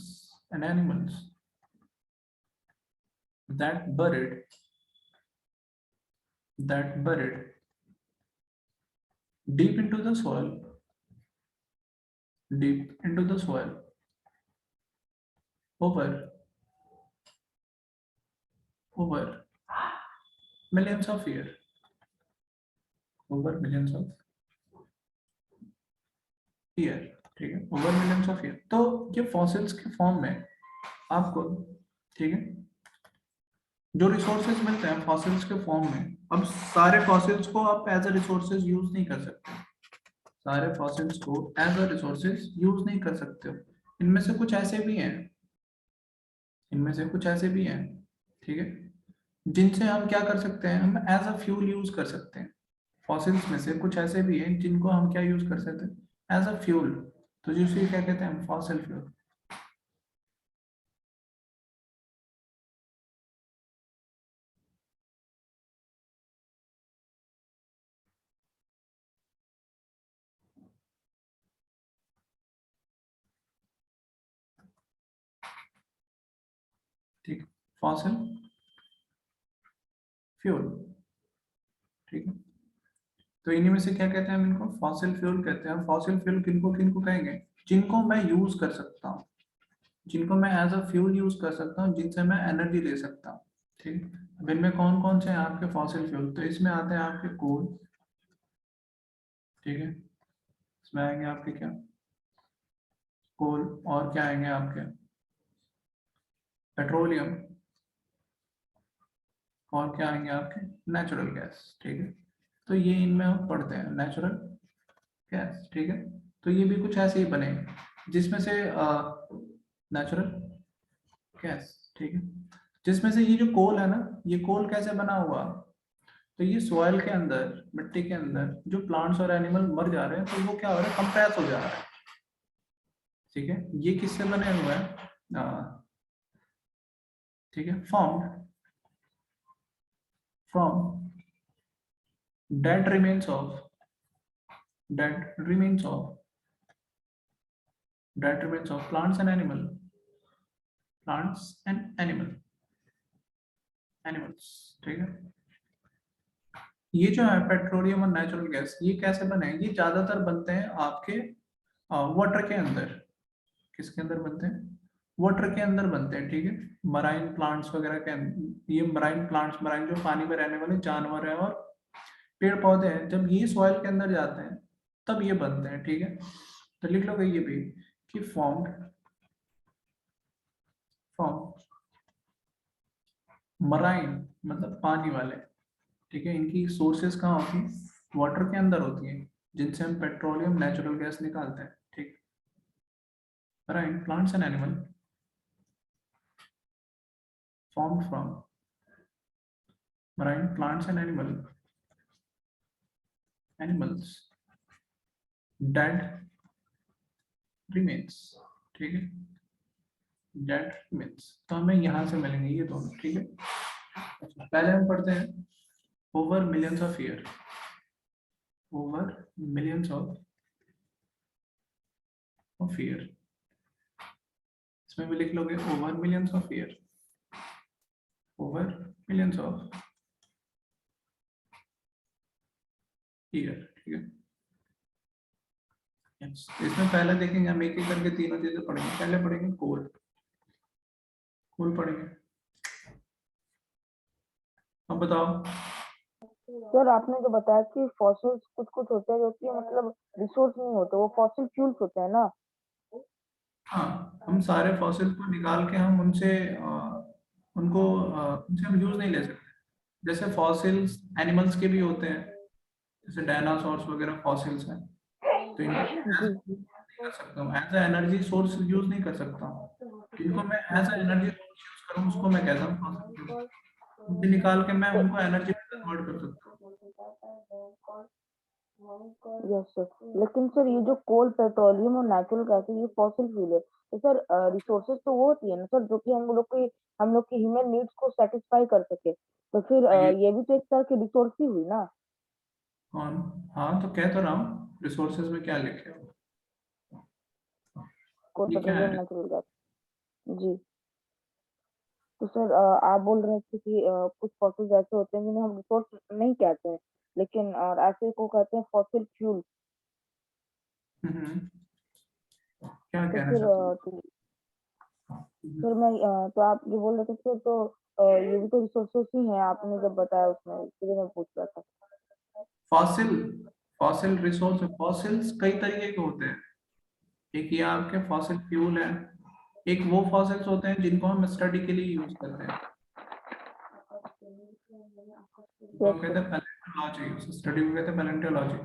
S1: and animals that buried deep into the soil deep into the soil over millions of years, over millions of year, ठीक है, ओवर मिलियंस ऑफ ईयर। तो ये फॉसिल्स के form में आपको, ठीक है, जो रिसोर्सेज मिलते हैं फॉसिल्स के फॉर्म में, अब सारे फॉसिल्स को आप एज अ रिसोर्सेज यूज नहीं कर सकते, सारे फॉसिल्स को एज अ रिसोर्सेज यूज नहीं कर सकते हो। इनमें से कुछ ऐसे भी हैं, इनमें से कुछ ऐसे भी हैं, ठीक है, जिनसे हम क्या कर सकते हैं, हम एज अ फ्यूल यूज कर सकते हैं। फॉसिल्स में से कुछ ऐसे भी हैं जिनको हम क्या यूज कर सकते हैं, एज अ फ्यूल। तो जिसे क्या कहते हैं, फॉसिल फ्यूल। ठीक, फॉसिल फ्यूल, ठीक है। तो इन्हीं में से क्या कहते हैं हम इनको, फॉसिल फ्यूल कहते हैं। फॉसिल फ्यूल किनको किनको कहेंगे, जिनको मैं यूज कर सकता हूँ, जिनको मैं एज अ फ्यूल यूज कर सकता हूँ, जिनसे मैं एनर्जी ले सकता हूँ, ठीक है। अब इनमें कौन कौन से हैं आपके फॉसिल फ्यूल, तो इसमें आते हैं आपके कोल, ठीक है, इसमें आएंगे आपके क्या, कोल, और क्या आएंगे आपके, पेट्रोलियम, और क्या आएंगे आपके, नेचुरल गैस, ठीक है। तो ये इनमें हम पढ़ते हैं नेचुरल गैस, ठीक है। तो ये भी कुछ ऐसे ही बनेंगे जिसमें से नेचुरल गैस, ठीक है, जिसमें से ये जो कोल है ना, ये कोल कैसे बना हुआ, तो ये सॉइल के अंदर, मिट्टी के अंदर जो प्लांट्स और एनिमल मर जा रहे हैं, तो वो क्या हो रहा है, कंप्रेस हो जा रहा है, ठीक है। ये किससे बने हुए हैं, ठीक है, formed from dead remains of dead remains of dead remains of plants and animal, plants and animals, ठीक है। ये जो है पेट्रोलियम और नेचुरल गैस, ये कैसे बने हैं, ये ज्यादातर बनते हैं आपके वाटर के अंदर। किसके अंदर बनते हैं, वाटर के अंदर बनते हैं, ठीक है। मराइन प्लांट्स वगैरह के ये मराइन प्लांट्स, मराइन जो पानी में रहने वाले जानवर हैं और पेड़ पौधे हैं, जब ये सॉइल के अंदर जाते हैं तब ये बनते हैं, ठीक है। तो लिख लो ये भी कि फॉर्म्ड फ्रॉम मराइन, मतलब पानी वाले, ठीक है। इनकी सोर्सेस कहाँ होती है, वाटर के अंदर होती है, जिनसे हम पेट्रोलियम नेचुरल गैस निकालते हैं, ठीक। Marine plants and animal formed from marine plants and animals dead remains, ठीक है, dead remains। तो हमें यहाँ से मिलेंगे ये दोनों, ठीक है। पहले हम पढ़ते हैं over millions of year, over millions of year, इसमें भी लिख लोगे over millions of year, over millions of year, ठीक है। Yes. इसमें पहले देखेंगे हम एक एक करके तीनों चीजें पढ़ेंगे। पहले पढ़ेंगे कोल, कोल पढ़ेंगे। अब बताओ,
S3: सर आपने जो बताया कि फॉसिल्स कुछ कुछ होते हैं जो कि मतलब रिसोर्स नहीं होते, वो फॉसिल फ्यूल्स होते हैं ना।
S1: हाँ, हम सारे फॉसिल को निकाल के हम उनसे उनको उनसे हम यूज नहीं ले सकते। जैसे फॉसिल्स एनिमल्स के भी होते हैं, जैसे डायनासोर्स वगैरह फॉसिल्स हैं, तो इनको
S3: जी
S1: नहीं कर सकता हूँ, as a energy source use नहीं कर सकता हूँ। इनको मैं as a energy source use करूँ, उसको मैं कहता हूँ फॉसिल फ्यूल। उनसे निकाल के मैं उनको एनर्जी में कन्वर्ट कर सकता हूँ।
S3: यस सर, लेकिन सर ये जो कोल, पेट्रोलियम और नेचुरल गैस है, ये फॉसिल फ्यूल है, तो सर रिसोर्सेज तो वो होती है ना सर जो कि हम लोग की ह्यूमन नीड्स को सेटिस्फाई कर सके, तो फिर
S1: ये
S3: ये भी तो एक तरह की रिसोर्स ही हुई ना।
S1: कौन, हाँ तो कह तो रहा हूँ, रिसोर्सेज में क्या लिखे हो,
S3: कोल,
S1: ये क्या
S3: पेट्रोलियम,
S1: है।
S3: Natural gas. जी, तो सर आप बोल रहे थे कि कुछ फॉसिल्स ऐसे होते हैं जिन्हें हम रिसोर्स नहीं कहते हैं, लेकिन और ऐसे को कहते हैं फॉसिल फ्यूल।
S1: हम्म, क्या
S3: तो
S1: कहना
S3: फिर
S1: चाहते हो?
S3: फिर मैं तो आप जो बोल रहे थे फिर तो ये भी तो रिसोर्सेस ही हैं, आपने जब बताया उसमें, इसलिए मैं पूछ रहा था।
S1: फॉसिल, फॉसिल रिसोर्स, फॉसिल्स कई तरीके के होते हैं। एक ये आपके फॉसिल फ्यूल है, एक वो फॉसिल्स होते हैं जिनको हम स्टडी के लिए यूज करते हैं, तो
S3: यस
S1: कहते
S3: सर।
S1: हैं पैलेंटोलॉजी, उस स्टडी को कहते हैं पैलेंटोलॉजी।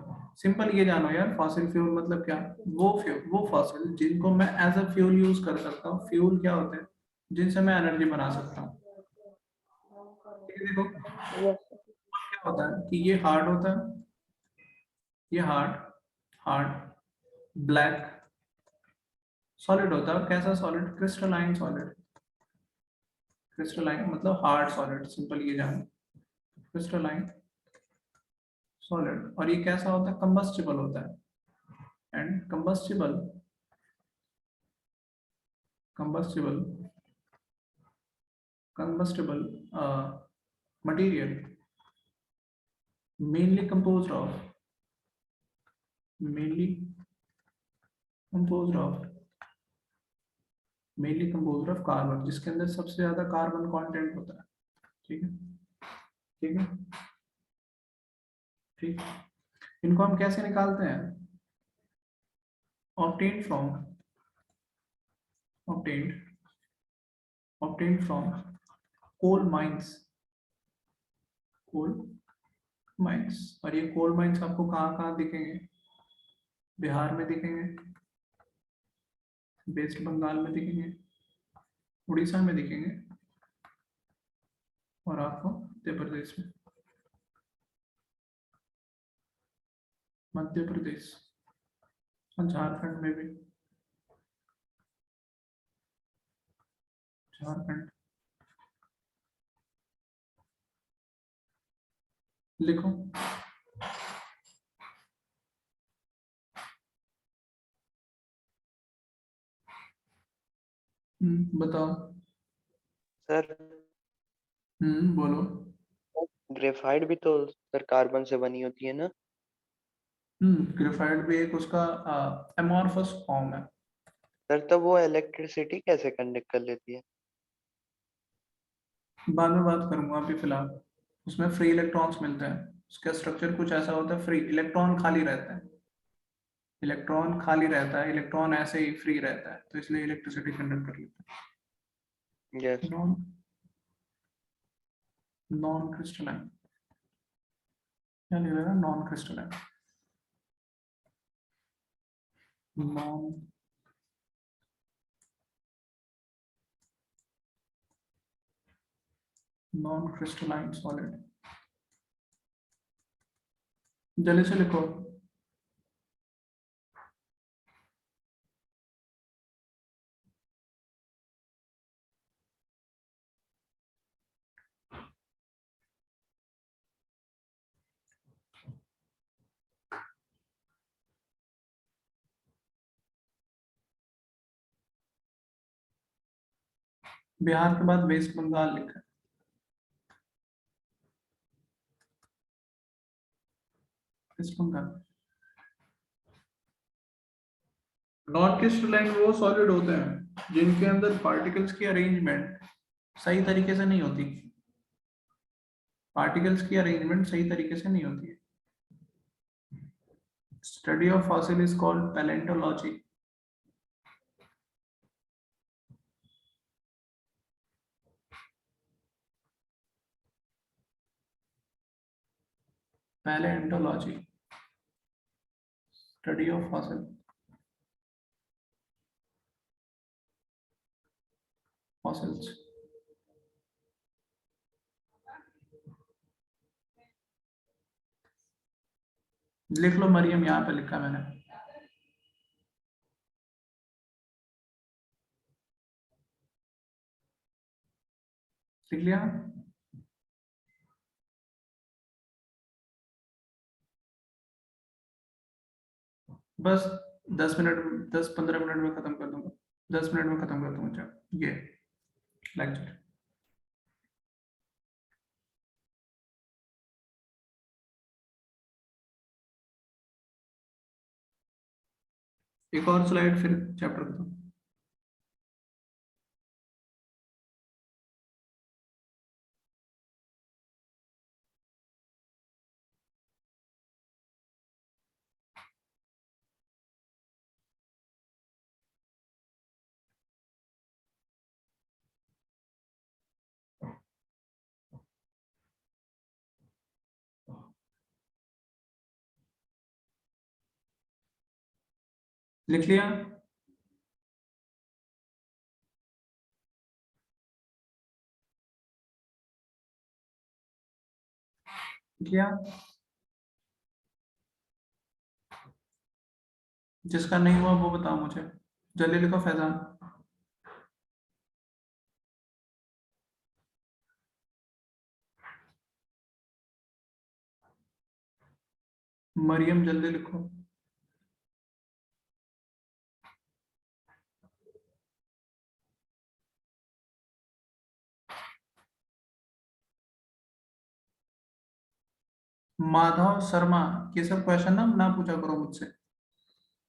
S1: सिंपल ये जानो यार, फॉसिल फ्यूल मतलब क्या? वो फ्यूल, वो फॉसिल जिनको मैं एज अ फ्यूल यूज कर सकता हूँ। फ्यूल क्या होते हैं? जिनसे मैं एनर्जी बना सकता हूँ। ठीक है, देखो
S3: यस सर।
S1: क्या होता है कि ये हार्ड होता है, ये हार्ड, हार्ड, ब्लैक, सॉलिड होता है। और कैसा सॉलिड? Crystalline solid. क्रिस्टलाइन मतलब हार्ड सॉलिड, सिंपल ये जानो, क्रिस्टलाइन सॉलिड। और ये कैसा होता है? कंबस्टिबल होता है। And combustible, combustible, combustible material mainly composed of, mainly composed of, mainly composed of carbon, जिसके अंदर सबसे ज्यादा कार्बन कंटेंट होता है। ठीक है, ठीक है, ठीक। इनको हम कैसे निकालते हैं? Obtained from, obtained, obtained from coal mines, coal mines. और ये कोल माइंस आपको कहाँ कहाँ दिखेंगे? बिहार में दिखेंगे, वेस्ट बंगाल में दिखेंगे, उड़ीसा में दिखेंगे, और आपको मध्य प्रदेश में, मध्य प्रदेश और झारखंड में भी, झारखंड। लिखो। बताओ।
S4: सर
S1: बोलो।
S4: ग्रेफाइट भी तो सर कार्बन से बनी होती है ना?
S1: ग्रेफाइट भी एक उसका एमॉर्फस फॉर्म है।
S4: सर तब वो इलेक्ट्रिसिटी कैसे कंडक्ट कर लेती है?
S1: बाद में बात करूंगा, अभी फिलहाल उसमें फ्री इलेक्ट्रॉन्स मिलते हैं। उसका स्ट्रक्चर कुछ ऐसा होता है, फ्री इलेक्ट्रॉन खाली रहता है, इलेक्ट्रॉन खाली रहता है, इलेक्ट्रॉन ऐसे ही फ्री रहता है, तो इसलिए इलेक्ट्रिसिटी कंडक्ट कर लेता
S4: यस।
S1: है। नॉन, नॉन क्रिस्टलाइन, क्या लिख रहा है? Non crystalline, non, non crystalline solid, जल्दी से लिखो। बिहार के बाद वेस्ट बंगाल लिखा है, वेस्ट बंगाल। नॉन क्रिस्टलाइन वो सॉलिड होते हैं जिनके अंदर पार्टिकल्स की अरेंजमेंट सही तरीके से नहीं होती, पार्टिकल्स की अरेंजमेंट सही तरीके से नहीं होती है। Study of fossil is called palaeontology. Palaeontology, study of fossil, fossils. लिख लो मरियम, यहाँ पे लिखा मैंने। लिख लिया? बस 10 मिनट, 10-15 मिनट में खत्म कर दूंगा, 10 मिनट में खत्म कर दूंगा ये लेक्चर। एक और स्लाइड फिर चैप्टर खत्म। लिख लिया? लिख लिया? जिसका नहीं हुआ वो बताओ मुझे, जल्दी लिखो फैजान। मरियम जल्दी लिखो। माधव शर्मा, ये सब क्वेश्चन ना पूछा करो मुझसे,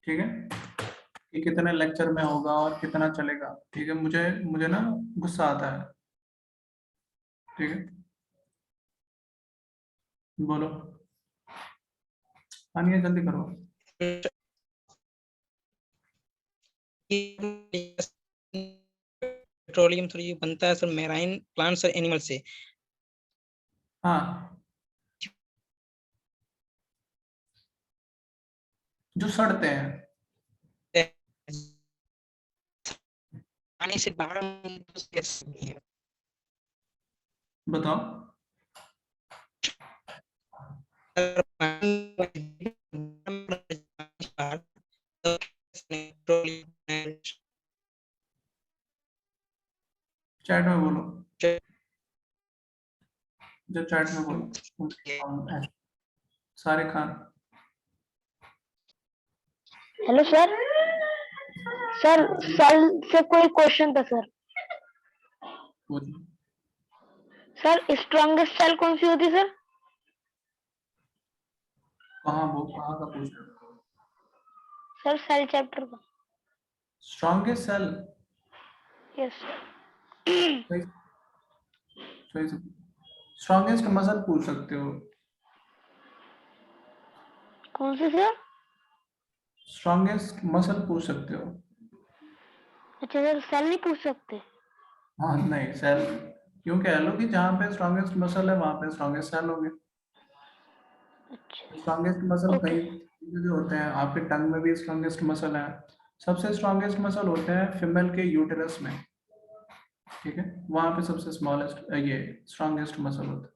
S1: ठीक है? कि कितने लेक्चर में होगा और कितना चलेगा, ठीक है? मुझे मुझे ना गुस्सा आता है, ठीक है? बोलो, आनिए जल्दी करो।
S5: पेट्रोलियम सर ये बनता है सर मेराइन प्लांट्स और एनिमल से।
S1: हाँ, जो सड़ते हैं।
S5: पानी से बाहर है।
S1: बताओ। चैट में बोलो, जो चैट में बोलो। सारे खान।
S3: Hello sir. सर सेल से कोई क्वेश्चन था सर।
S1: पूछो।
S3: सर स्ट्रॉन्गेस्ट सेल कौन सी होती है सर?
S1: कहाँ वो कहाँ का पूछ रहे हो?
S3: सर सेल चैप्टर का।
S1: Strongest cell?
S3: यस
S1: सही सही से। स्ट्रॉन्गेस्ट मसल पूछ सकते हो।
S3: कौन सी सर?
S1: स्ट्रॉन्गेस्ट मसल पूछ सकते हो।
S3: अच्छा सर सेल नहीं पूछ सकते?
S1: हाँ नहीं, सेल क्यों कह लो कि जहाँ पे स्ट्रॉन्गेस्ट मसल है वहां पे स्ट्रॉन्गेस्ट सेल होंगे।
S3: अच्छा
S1: स्ट्रॉन्गेस्ट मसल
S3: ओके।
S1: कई जगह होते हैं, आपके टंग में भी स्ट्रॉन्गेस्ट मसल है। सबसे स्ट्रॉन्गेस्ट मसल होते हैं फीमेल के यूटेरस में, ठीक है? वहां पे सबसे स्मॉलेस्ट ये स्ट्रॉन्गेस्ट मसल होता है।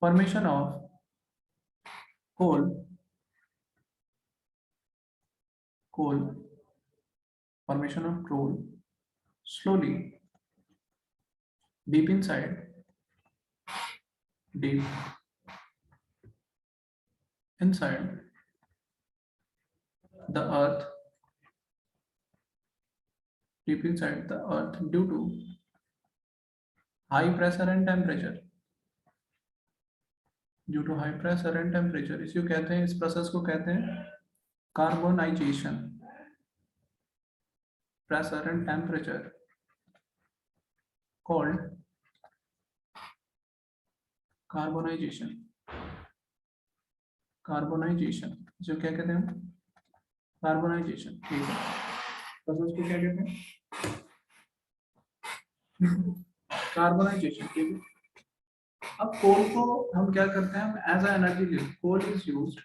S1: Formation of coal coal formation of coal slowly deep inside deep inside the earth deep inside the earth due to high pressure and temperature due to high pressure and temperature इसी को कहते हैं, इस process को कहते हैं carbonisation. pressure and temperature called carbonization carbonization जो क्या कहते हैं हम? कार्बोनाइजेशन, ठीक है? प्रोसेस को क्या कहते हैं? कार्बोनाइजेशन, ठीक है? अब कोल को हम क्या करते हैं, हम as a energy, coal is used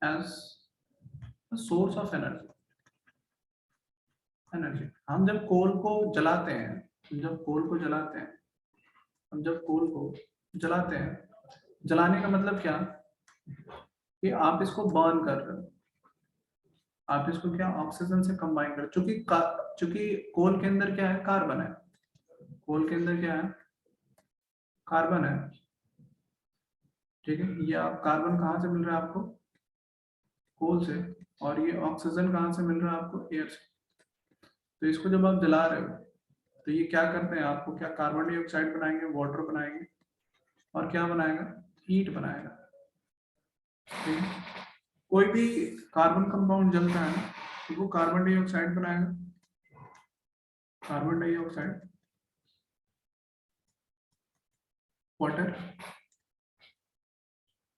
S1: as source of energy. हम जब कोल को जलाते हैं जब कोल को जलाते हैं हम जब कोल को जलाते हैं, जलाने का मतलब क्या कि आप इसको बर्न कर रहे हो, आप इसको क्या ऑक्सीजन से कंबाइन कर, चूंकि कोल के अंदर क्या है, कार्बन है। कोल के अंदर क्या है, कार्बन है, ठीक है? ये आप कार्बन कहाँ से मिल रहा है आपको? कोल से। और ये ऑक्सीजन कहाँ से मिल रहा है आपको? एयर से। तो इसको जब आप जला रहे हो तो ये क्या करते हैं, आपको क्या कार्बन डाइऑक्साइड बनाएंगे, वाटर बनाएंगे, और क्या बनाएगा, हीट बनाएगा, ठीक है? कोई भी कार्बन कंपाउंड जलता है ना, तो वो कार्बन डाइऑक्साइड बनाएगा, carbon dioxide, water,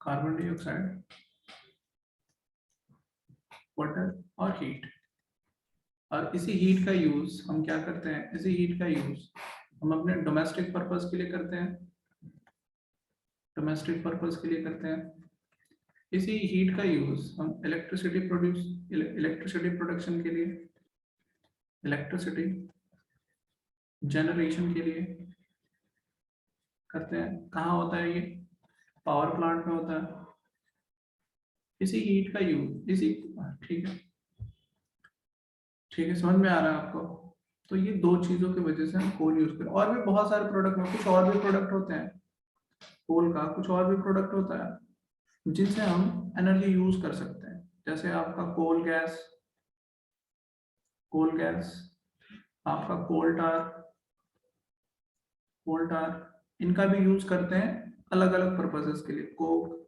S1: carbon dioxide, water और हीट। और इसी हीट का यूज हम क्या करते हैं, इसी हीट का यूज हम अपने डोमेस्टिक पर्पस के लिए करते हैं, डोमेस्टिक पर्पस के लिए करते हैं। इसी हीट का यूज हम इलेक्ट्रिसिटी प्रोडक्शन के लिए, इलेक्ट्रिसिटी जनरेशन के लिए करते हैं। कहाँ होता है ये, पावर प्लांट में होता है। इसी हीट का यूज, इसी, ठीक है, ठीक है, समझ में आ रहा है आपको। तो ये दो चीजों की वजह से हम कोल यूज करें। और भी बहुत सारे प्रोडक्ट में कुछ और भी प्रोडक्ट होते हैं, कोल का कुछ और भी प्रोडक्ट होता है जिनसे हम एनर्जी यूज कर सकते हैं। जैसे आपका कोल गैस, आपका कोल टार, इनका भी यूज करते हैं अलग अलग पर्पसेस के लिए, कोक,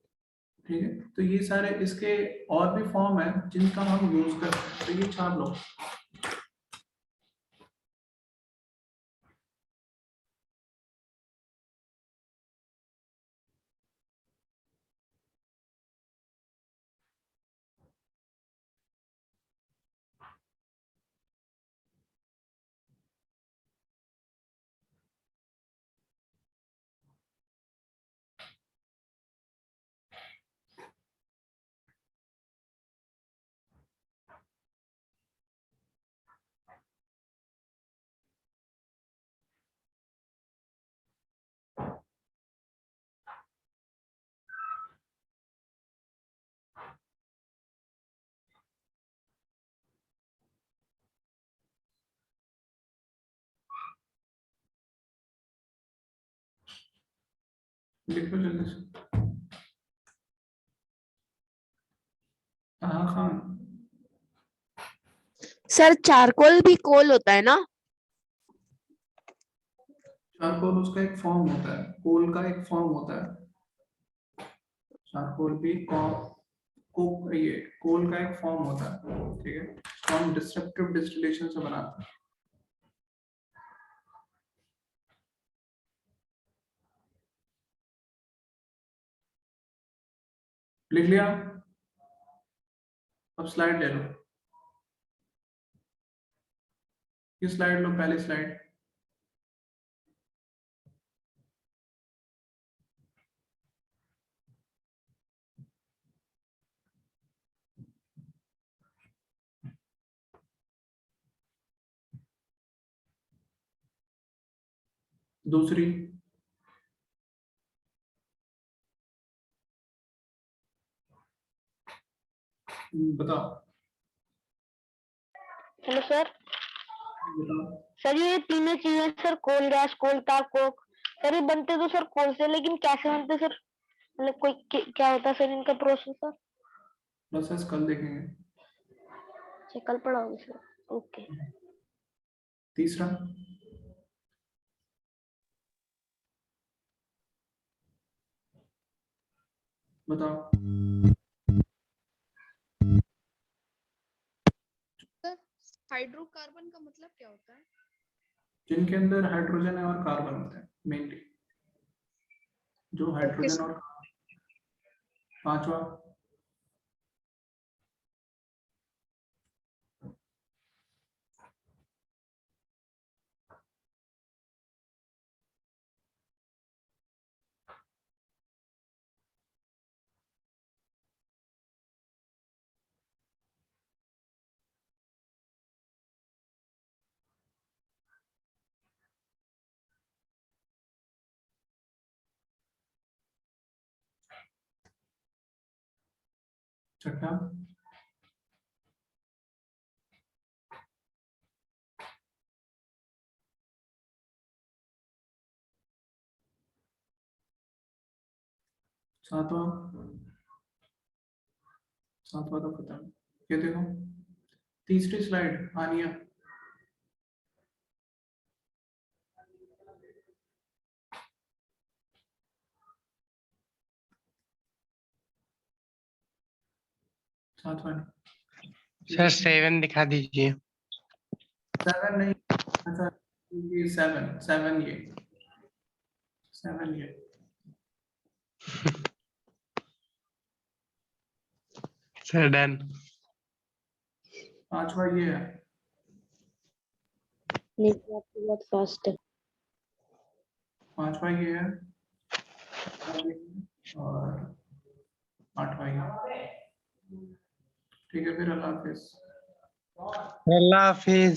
S1: ठीक है। तो ये सारे इसके और भी फॉर्म है जिनका हम यूज करते हैं। तो ये छाप लो। लिखो जल्दी से। हाँ खान,
S2: सर चारकोल भी कोल होता है ना?
S1: चारकोल उसका एक फॉर्म होता है, कोल का एक फॉर्म होता है। चारकोल भी ये कोल का एक फॉर्म होता है, ठीक है। तो हम डिस्ट्रक्टिव डिस्टिलेशन से बनाते हैं। लिख लिया? अब स्लाइड ले लो, ये स्लाइड लो, पहली स्लाइड। दूसरी, बताओ
S3: हेलो सर।
S1: बताओ।
S3: सर ये तीनों चीजें सर, कोल गैस, कोल तार, कोक, सर ये बनते तो सर कोल से, लेकिन कैसे बनते सर? मतलब कोई क्या होता है सर इनका प्रोसेस सर?
S1: प्रोसेस कल देखेंगे।
S3: अच्छा, कल पढ़ाओगे सर? ओके।
S1: तीसरा, बताओ।
S2: हाइड्रोकार्बन का मतलब क्या होता है?
S1: जिनके अंदर हाइड्रोजन है और कार्बन होते हैं मेनली, जो
S2: ओके
S1: हाइड्रोजन
S2: सर।
S1: और, पांचवा, छठा, सातवां, सातवां तो पता है, ये देखो तीसरी स्लाइड आनिया। सातवां
S6: सर 7 दिखा दीजिए।
S1: 7 नहीं, अच्छा ये 7 ये 7 ये
S6: सर डन।
S1: 5वां ये है।
S2: नीचे आपकी बहुत फास्ट है।
S1: 5वां ये है और 8वां ये। ठीक है, फिर अल्लाह हाफिज।
S6: अल्लाह हाफिज।